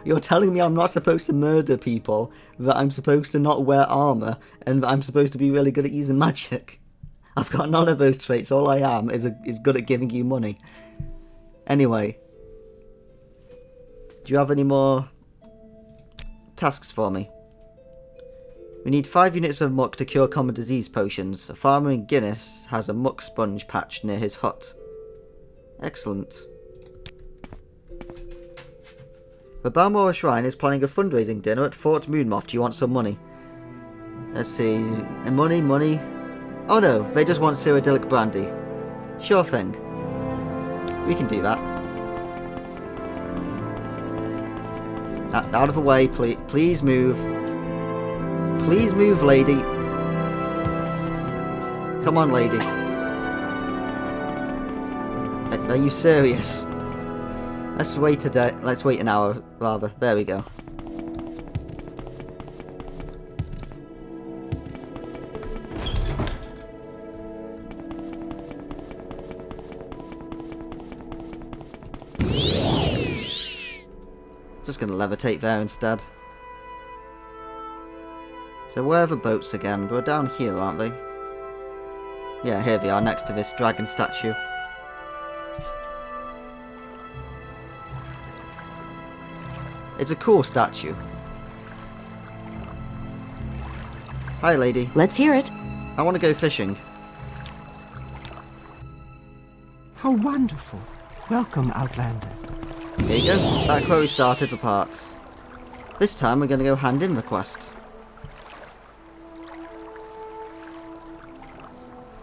You're telling me I'm not supposed to murder people, that I'm supposed to not wear armour, and that I'm supposed to be really good at using magic. I've got none of those traits. All I am is good at giving you money. Anyway. Do you have any more tasks for me? We need 5 units of muck to cure common disease potions. A farmer in Guinness has a muck sponge patch near his hut. Excellent. The Balmora Shrine is planning a fundraising dinner at Fort Moonmoth. Do you want some money? Let's see. Money. Oh no, they just want Cyrodiilic brandy. Sure thing. We can do that. Out of the way, please. Please move. Please move, lady. Come on, lady. Are you serious? Let's wait a day. Let's wait an hour, rather. There we go. Just gonna levitate there instead. So where are the boats again? We're down here, aren't they? Yeah, here they are, next to this dragon statue. It's a cool statue. Hi, lady. Let's hear it. I want to go fishing. How wonderful. Welcome, Outlander. Here you go. Back where we started the part. This time we're going to go hand in the quest.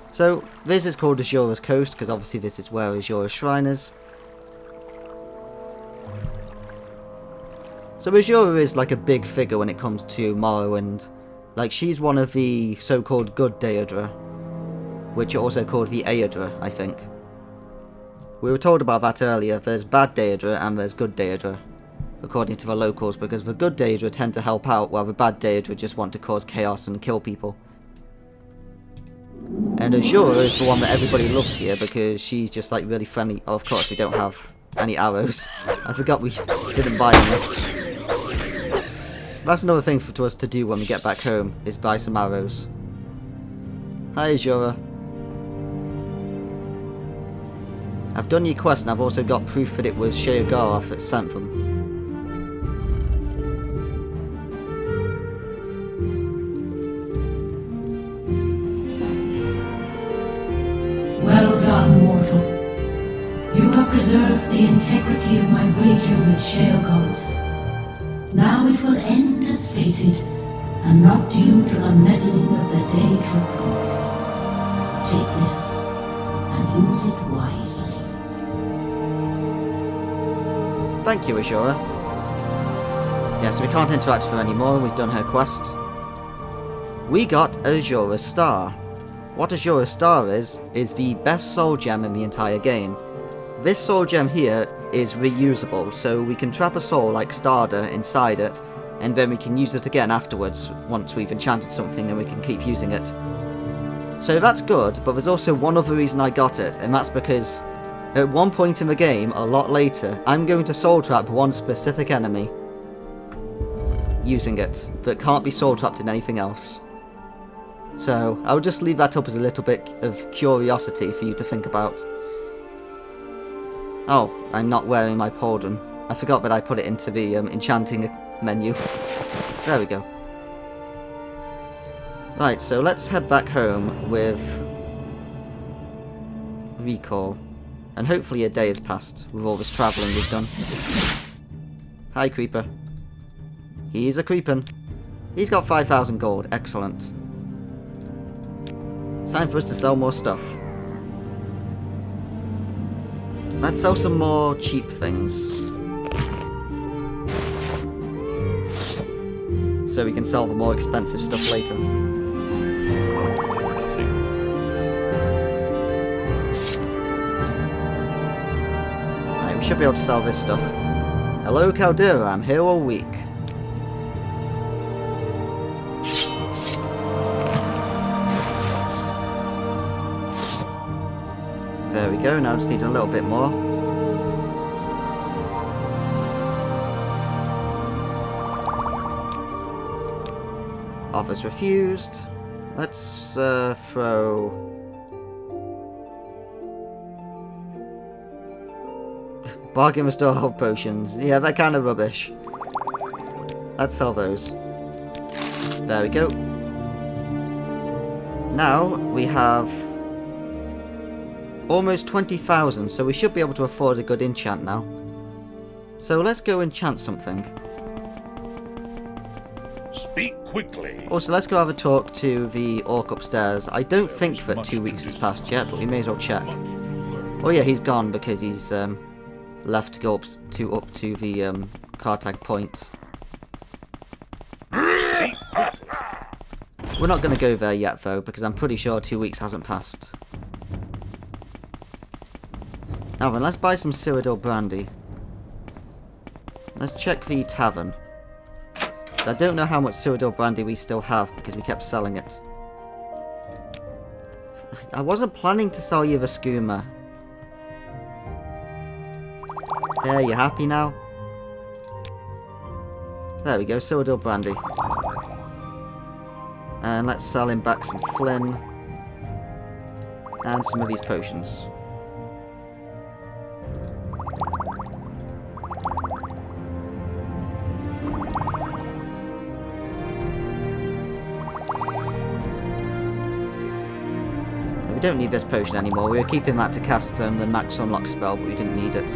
So, this is called Azura's Coast, because obviously this is where Azura's Shrine is. So Azura is like a big figure when it comes to Morrowind. Like, she's one of the so-called good Daedra, which are also called the Daedra, I think. We were told about that earlier. There's bad Daedra and there's good Daedra, according to the locals, because the good Daedra tend to help out, while the bad Daedra just want to cause chaos and kill people. And Azura is the one that everybody loves here, because she's just like really friendly. Oh, of course, we don't have any arrows. I forgot we didn't buy any. That's another thing for us to do when we get back home, is buy some arrows. Hi, Azura. I've done your quest and I've also got proof that it was Sheogorath that sent them. Well done, mortal. You have preserved the integrity of my wager with Sheogorath. Now it will end as fated, and not due to the meddling of the Daedra Prince. Take this, and use it wisely. Thank you, Azura. Yeah, so we can't interact with her anymore, we've done her quest. We got Azura's Star. What Azura's Star is the best soul gem in the entire game. This soul gem here is reusable, so we can trap a soul like Starder inside it, and then we can use it again afterwards, once we've enchanted something and we can keep using it. So that's good, but there's also one other reason I got it, and that's because at one point in the game, a lot later, I'm going to soul trap one specific enemy using it, that can't be soul trapped in anything else. So I'll just leave that up as a little bit of curiosity for you to think about. Oh, I'm not wearing my pauldron. I forgot that I put it into the enchanting menu. There we go. Right, so let's head back home with recall. And hopefully a day has passed with all this travelling we've done. Hi, Creeper. He's a creepin'. He's got 5,000 gold. Excellent. Time for us to sell more stuff. Let's sell some more cheap things. So we can sell the more expensive stuff later. Right, we should be able to sell this stuff. Hello, Caldera, I'm here all week. There we go, now I just need a little bit more. Offers refused. Let's throw... Bargain restore health potions. Yeah, they're kind of rubbish. Let's sell those. There we go. Now we have almost 20,000, so we should be able to afford a good enchant now. So let's go enchant something. Speak quickly. Also, let's go have a talk to the orc upstairs. I don't think that 2 weeks has passed yet, but we may as well check. Oh yeah, he's gone because he's left to go up to the Cartag point. We're not going to go there yet though, because I'm pretty sure 2 weeks hasn't passed. Now then, let's buy some Cyrodiil brandy. Let's check the tavern. I don't know how much Cyrodiil brandy we still have because we kept selling it. I wasn't planning to sell you the skooma. There, you happy now? There we go, Cyrodiil brandy. And let's sell him back some Flynn. And some of these potions. We don't need this potion anymore. We were keeping that to cast the max unlock spell, but we didn't need it.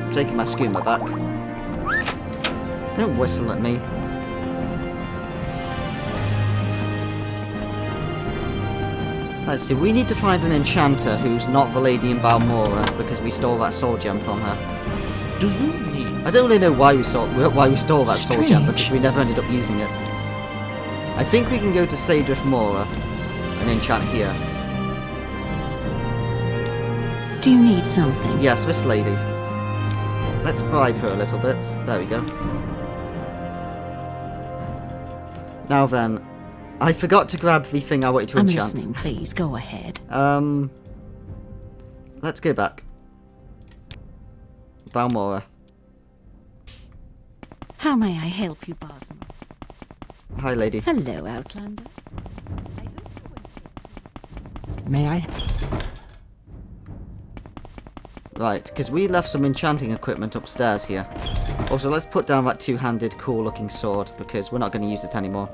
I'm taking my skooma back. Don't whistle at me. Let's see, we need to find an enchanter who's not the lady in Balmora because we stole that soul gem from her. Do you need... I don't really know why we stole that soul gem because Strange. we never ended up using it. I think we can go to Daedra Mora and enchant here. Do you need something? Yes, this lady. Let's bribe her a little bit. There we go. Now then, I forgot to grab the thing I wanted to I'm enchant. listening, please. Go ahead. Let's go back. Balmora. How may I help you, Bosma? Hi, lady. Hello, Outlander. May I? Right, because we left some enchanting equipment upstairs here. Also, let's put down that two-handed, cool-looking sword, because we're not going to use it anymore.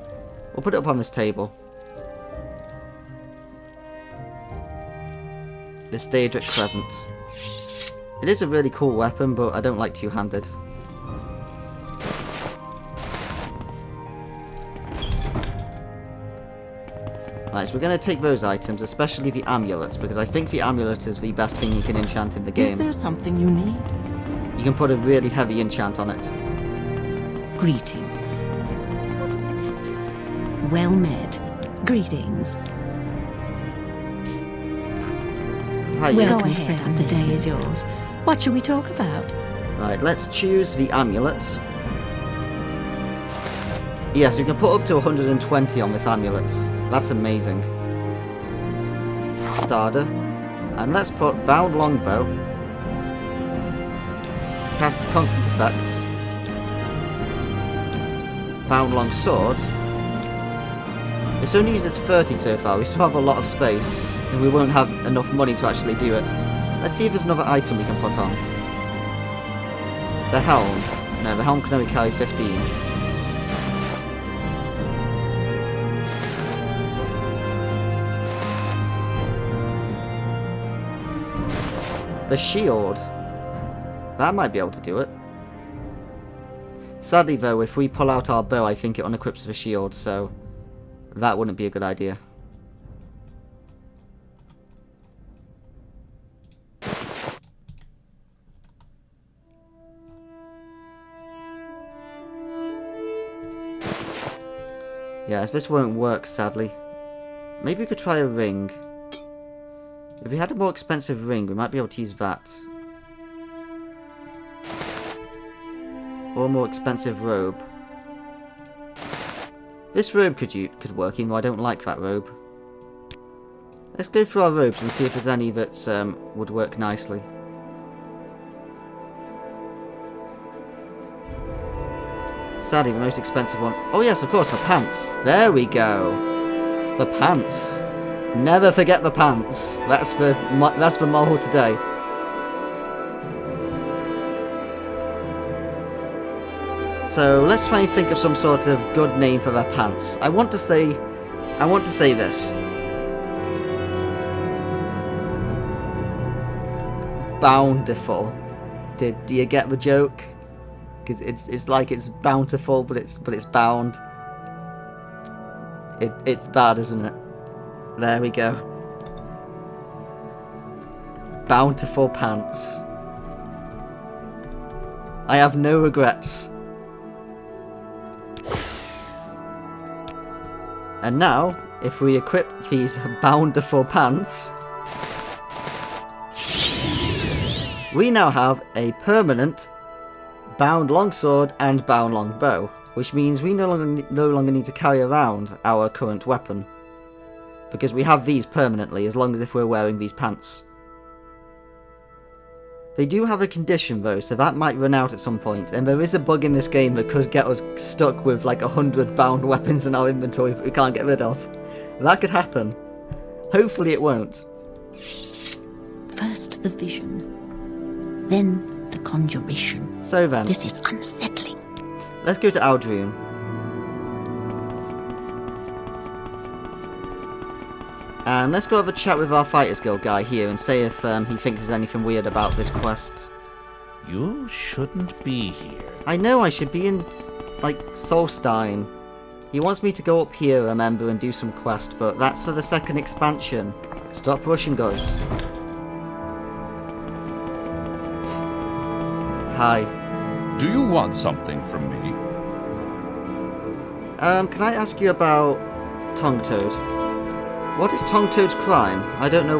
We'll put it up on this table. This Daedric Crescent. It is a really cool weapon, but I don't like two-handed. Right, so we're going to take those items, especially the amulet, because I think the amulet is the best thing you can enchant in the game. Is there something you need? You can put a really heavy enchant on it. Greetings. What exactly? Well met. Greetings. Hi, you. Welcome, friend. The day is yours. What shall we talk about? Right, let's choose the amulet. Yes, you can put up to 120 on this amulet. That's amazing. Starter. And let's put Bound Longbow. Cast Constant Effect. Bound Long Sword. It's only uses 30 so far. We still have a lot of space. And we won't have enough money to actually do it. Let's see if there's another item we can put on. The Helm. No, the Helm can only carry 15. The shield. That might be able to do it. Sadly though, if we pull out our bow, I think it unequips the shield, so that wouldn't be a good idea. Yes, this won't work, sadly. Maybe we could try a ring. If we had a more expensive ring, we might be able to use that. Or a more expensive robe. This robe could work, even though I don't like that robe. Let's go through our robes and see if there's any that would work nicely. Sadly, the most expensive one. Oh yes, of course, the pants. There we go. The pants. Never forget the pants. That's for moral today. So let's try and think of some sort of good name for their pants. I want to say this. Bountiful. Do you get the joke? Because it's like it's bountiful, but it's bound. It's bad, isn't it? There we go. Bountiful pants. I have no regrets. And now, if we equip these bountiful pants, we now have a permanent bound longsword and bound longbow, which means we no longer need to carry around our current weapon, because we have these permanently as long as if we're wearing these pants. They do have a condition though, so that might run out at some point, and there is a bug in this game that could get us stuck with like 100 bound weapons in our inventory that we can't get rid of. That could happen. Hopefully it won't. First the vision, then the conjuration. So then, This is unsettling. let's go to Aldrian. And let's go have a chat with our Fighters Guild guy here and see if he thinks there's anything weird about this quest. You shouldn't be here. I know I should be in, like, Solstein. He wants me to go up here, remember, and do some quest, but that's for the second expansion. Stop rushing us. Hi. Do you want something from me? Can I ask you about Tongue Toad? What is Tongue Toad's crime? I don't know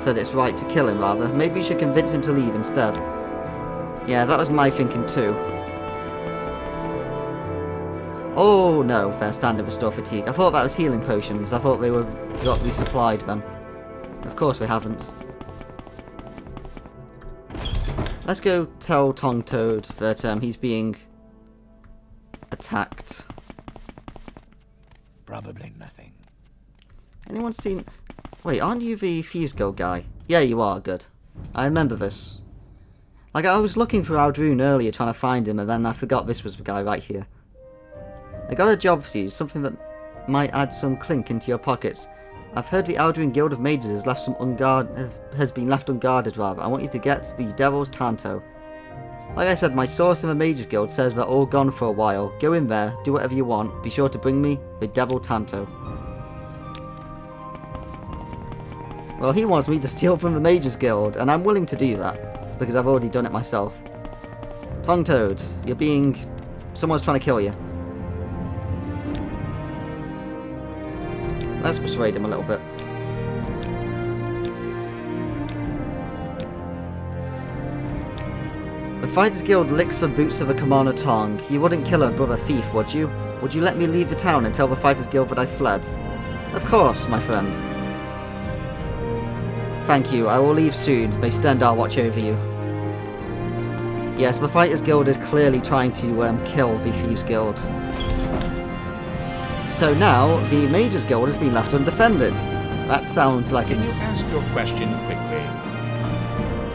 that it's right to kill him, rather. Maybe you should convince him to leave instead. Yeah, that was my thinking too. Oh no, fair standard restore fatigue. I thought that was healing potions. I thought they were got resupplied then. Of course we haven't. Let's go tell Tongue Toad that he's being attacked. Probably nothing. Anyone seen... Wait, aren't you the Thieves Guild guy? Yeah, you are. Good. I remember this. Like, I was looking for Aldrune earlier trying to find him, and then I forgot this was the guy right here. I got a job for you, something that might add some clink into your pockets. I've heard the Aldrune Guild of Mages has been left unguarded, rather. I want you to get the Devil's Tanto. Like I said, my source in the Mages Guild says they're all gone for a while. Go in there, do whatever you want. Be sure to bring me the Devil Tanto. Well, he wants me to steal from the Mages Guild, and I'm willing to do that, because I've already done it myself. Tongue Toad, you're being... someone's trying to kill you. Let's persuade him a little bit. The Fighters Guild licks the boots of a Commander Tong. You wouldn't kill a brother thief, would you? Would you let me leave the town and tell the Fighters Guild that I fled? Of course, my friend. Thank you, I will leave soon. May Stendar watch over you. Yes, the Fighters Guild is clearly trying to kill the Thieves Guild. So now, the Mages Guild has been left undefended. That sounds like Can you ask your question quickly?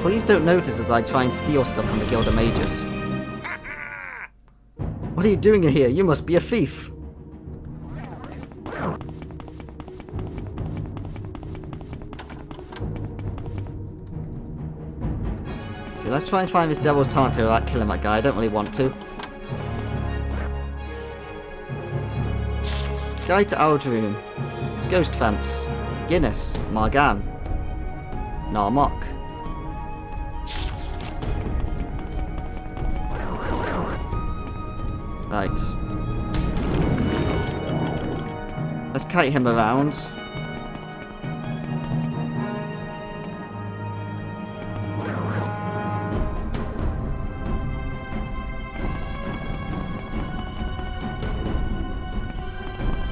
Please don't notice as I try and steal stuff from the Guild of Mages. What are you doing here? You must be a thief. So let's try and find this Devil's Tanto without killing that guy. I don't really want to. Guide to Aldrune. Ghost Fence. Guinness. Margan. Narmok. Right. Let's kite him around.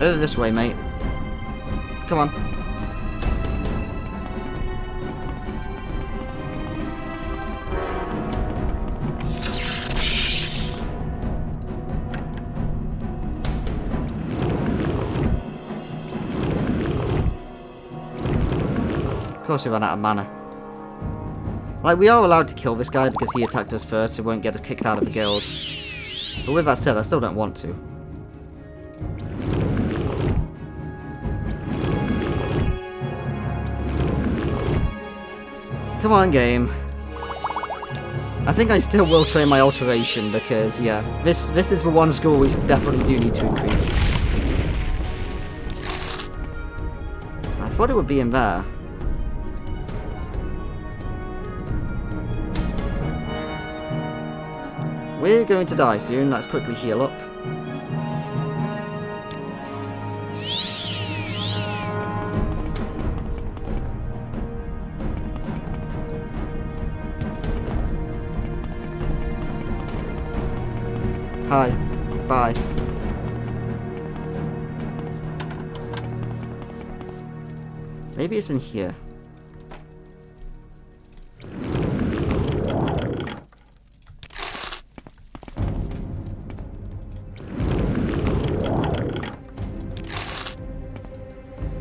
Over this way, mate. Come on. Of course we ran out of mana. Like, we are allowed to kill this guy because he attacked us first, so he won't get us kicked out of the guild. But with that said, I still don't want to. Come on, game. I think I still will train my alteration because, yeah, this is the one score we definitely do need to increase. I thought it would be in there. We're going to die soon. Let's quickly heal up. Hi. Bye. Maybe it's in here.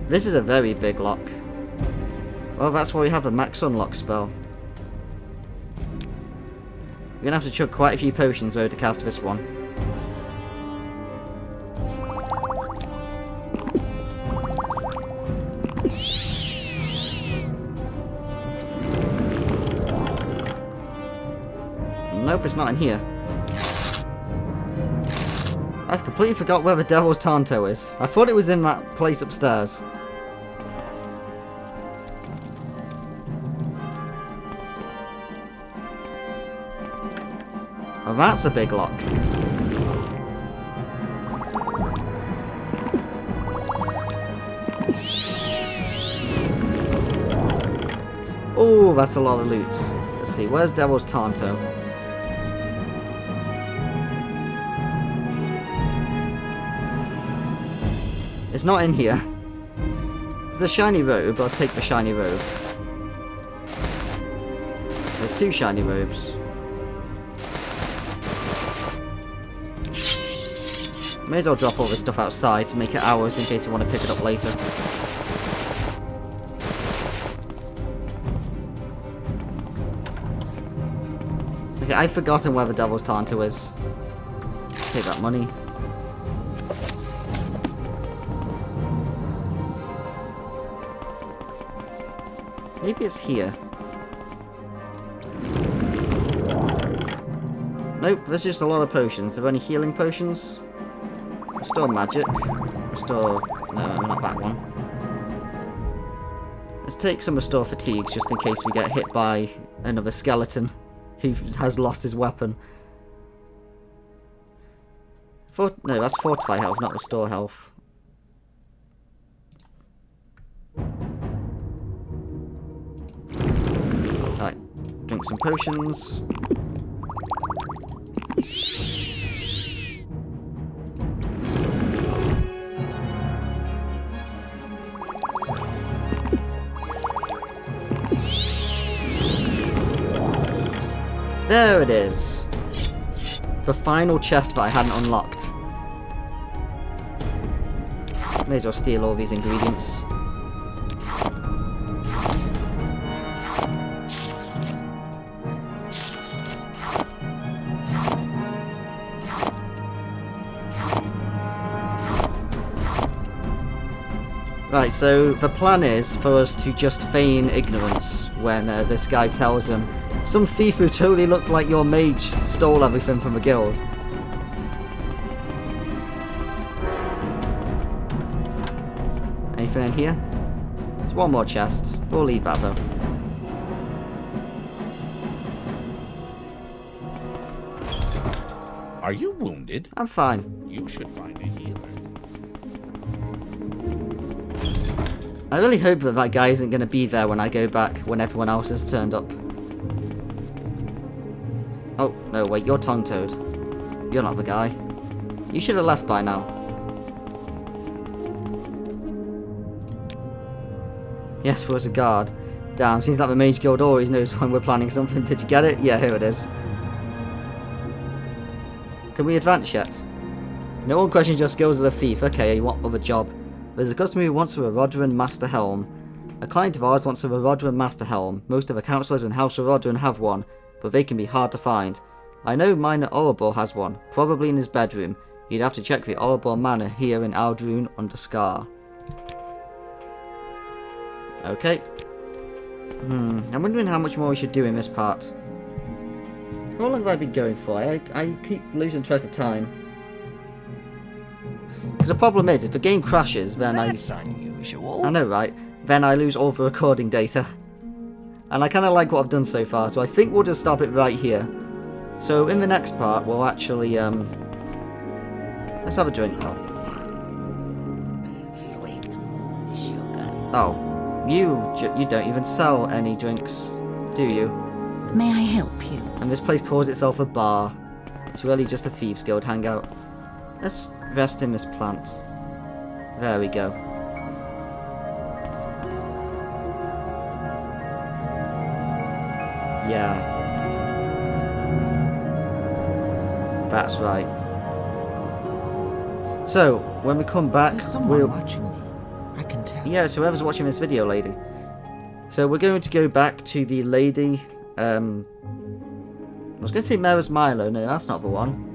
This is a very big lock. Well, that's why we have the max unlock spell. We're gonna have to chug quite a few potions though to cast this one. Nope, it's not in here. I've completely forgot where the Devil's Tanto is. I thought it was in that place upstairs. Oh, that's a big lock. Oh, that's a lot of loot. Let's see, where's Devil's Tanto? It's not in here. There's a shiny robe. Let's take the shiny robe. There's 2 shiny robes. May as well drop all this stuff outside to make it ours in case you want to pick it up later. Okay, I've forgotten where the Devil's Tanto is. Let's take that money. Maybe it's here. Nope, there's just a lot of potions. Are there any healing potions? Restore magic. Restore... No, not that one. Let's take some restore fatigues just in case we get hit by another skeleton who has lost his weapon. No, that's fortify health, not restore health. Right, drink some potions. There it is. The final chest that I hadn't unlocked. May as well steal all these ingredients. Right, so the plan is for us to just feign ignorance when this guy tells him some thief who totally looked like your mage stole everything from the guild. Anything in here? There's one more chest. We'll leave that though. Are you wounded? I'm fine. You should find a healer. I really hope that that guy isn't going to be there when I go back when everyone else has turned up. Oh, no, wait, you're tongue-toed. You're not the guy. You should have left by now. Yes, there was a guard. Damn, seems like the Mage Guild always knows when we're planning something. Did you get it? Yeah, here it is. Can we advance yet? No one questions your skills as a thief. Okay, you want other job. There's a customer who wants a Rodran Master Helm. A client of ours wants a Rodran Master Helm. Most of the councillors in House Rodran have one, but they can be hard to find. I know Minor Oribor has one, probably in his bedroom. You'd have to check the Oribor Manor here in Aldrune under Scar. Okay. I'm wondering how much more we should do in this part. How long have I been going for? I keep losing track of time. Because the problem is, if the game crashes, then That's unusual. I know, right? Then I lose all the recording data. And I kind of like what I've done so far, so I think we'll just stop it right here. So in the next part, we'll actually, let's have a drink. Sweet moon sugar. Oh, you don't even sell any drinks, do you? May I help you? And this place calls itself a bar. It's really just a Thieves Guild hangout. Let's rest in this plant. There we go. Yeah. That's right. So, when we come back, There's someone we'll... watching me. I can tell. Yeah, so whoever's watching this video, lady. So we're going to go back to the lady, I was going to say Maris Milo, no, that's not the one.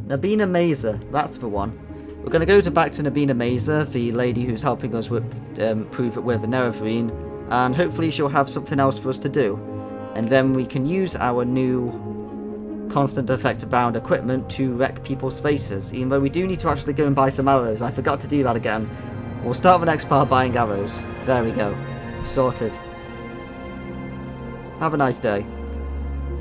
Nabina Mazer, that's the one. We're going to go back to Nabina Mazer, the lady who's helping us with, prove that we're the Nerevrine, and hopefully she'll have something else for us to do. And then we can use our new constant effect bound equipment to wreck people's faces, even though we do need to actually go and buy some arrows. I forgot to do that again. We'll start the next part buying arrows. There we go. Sorted. Have a nice day.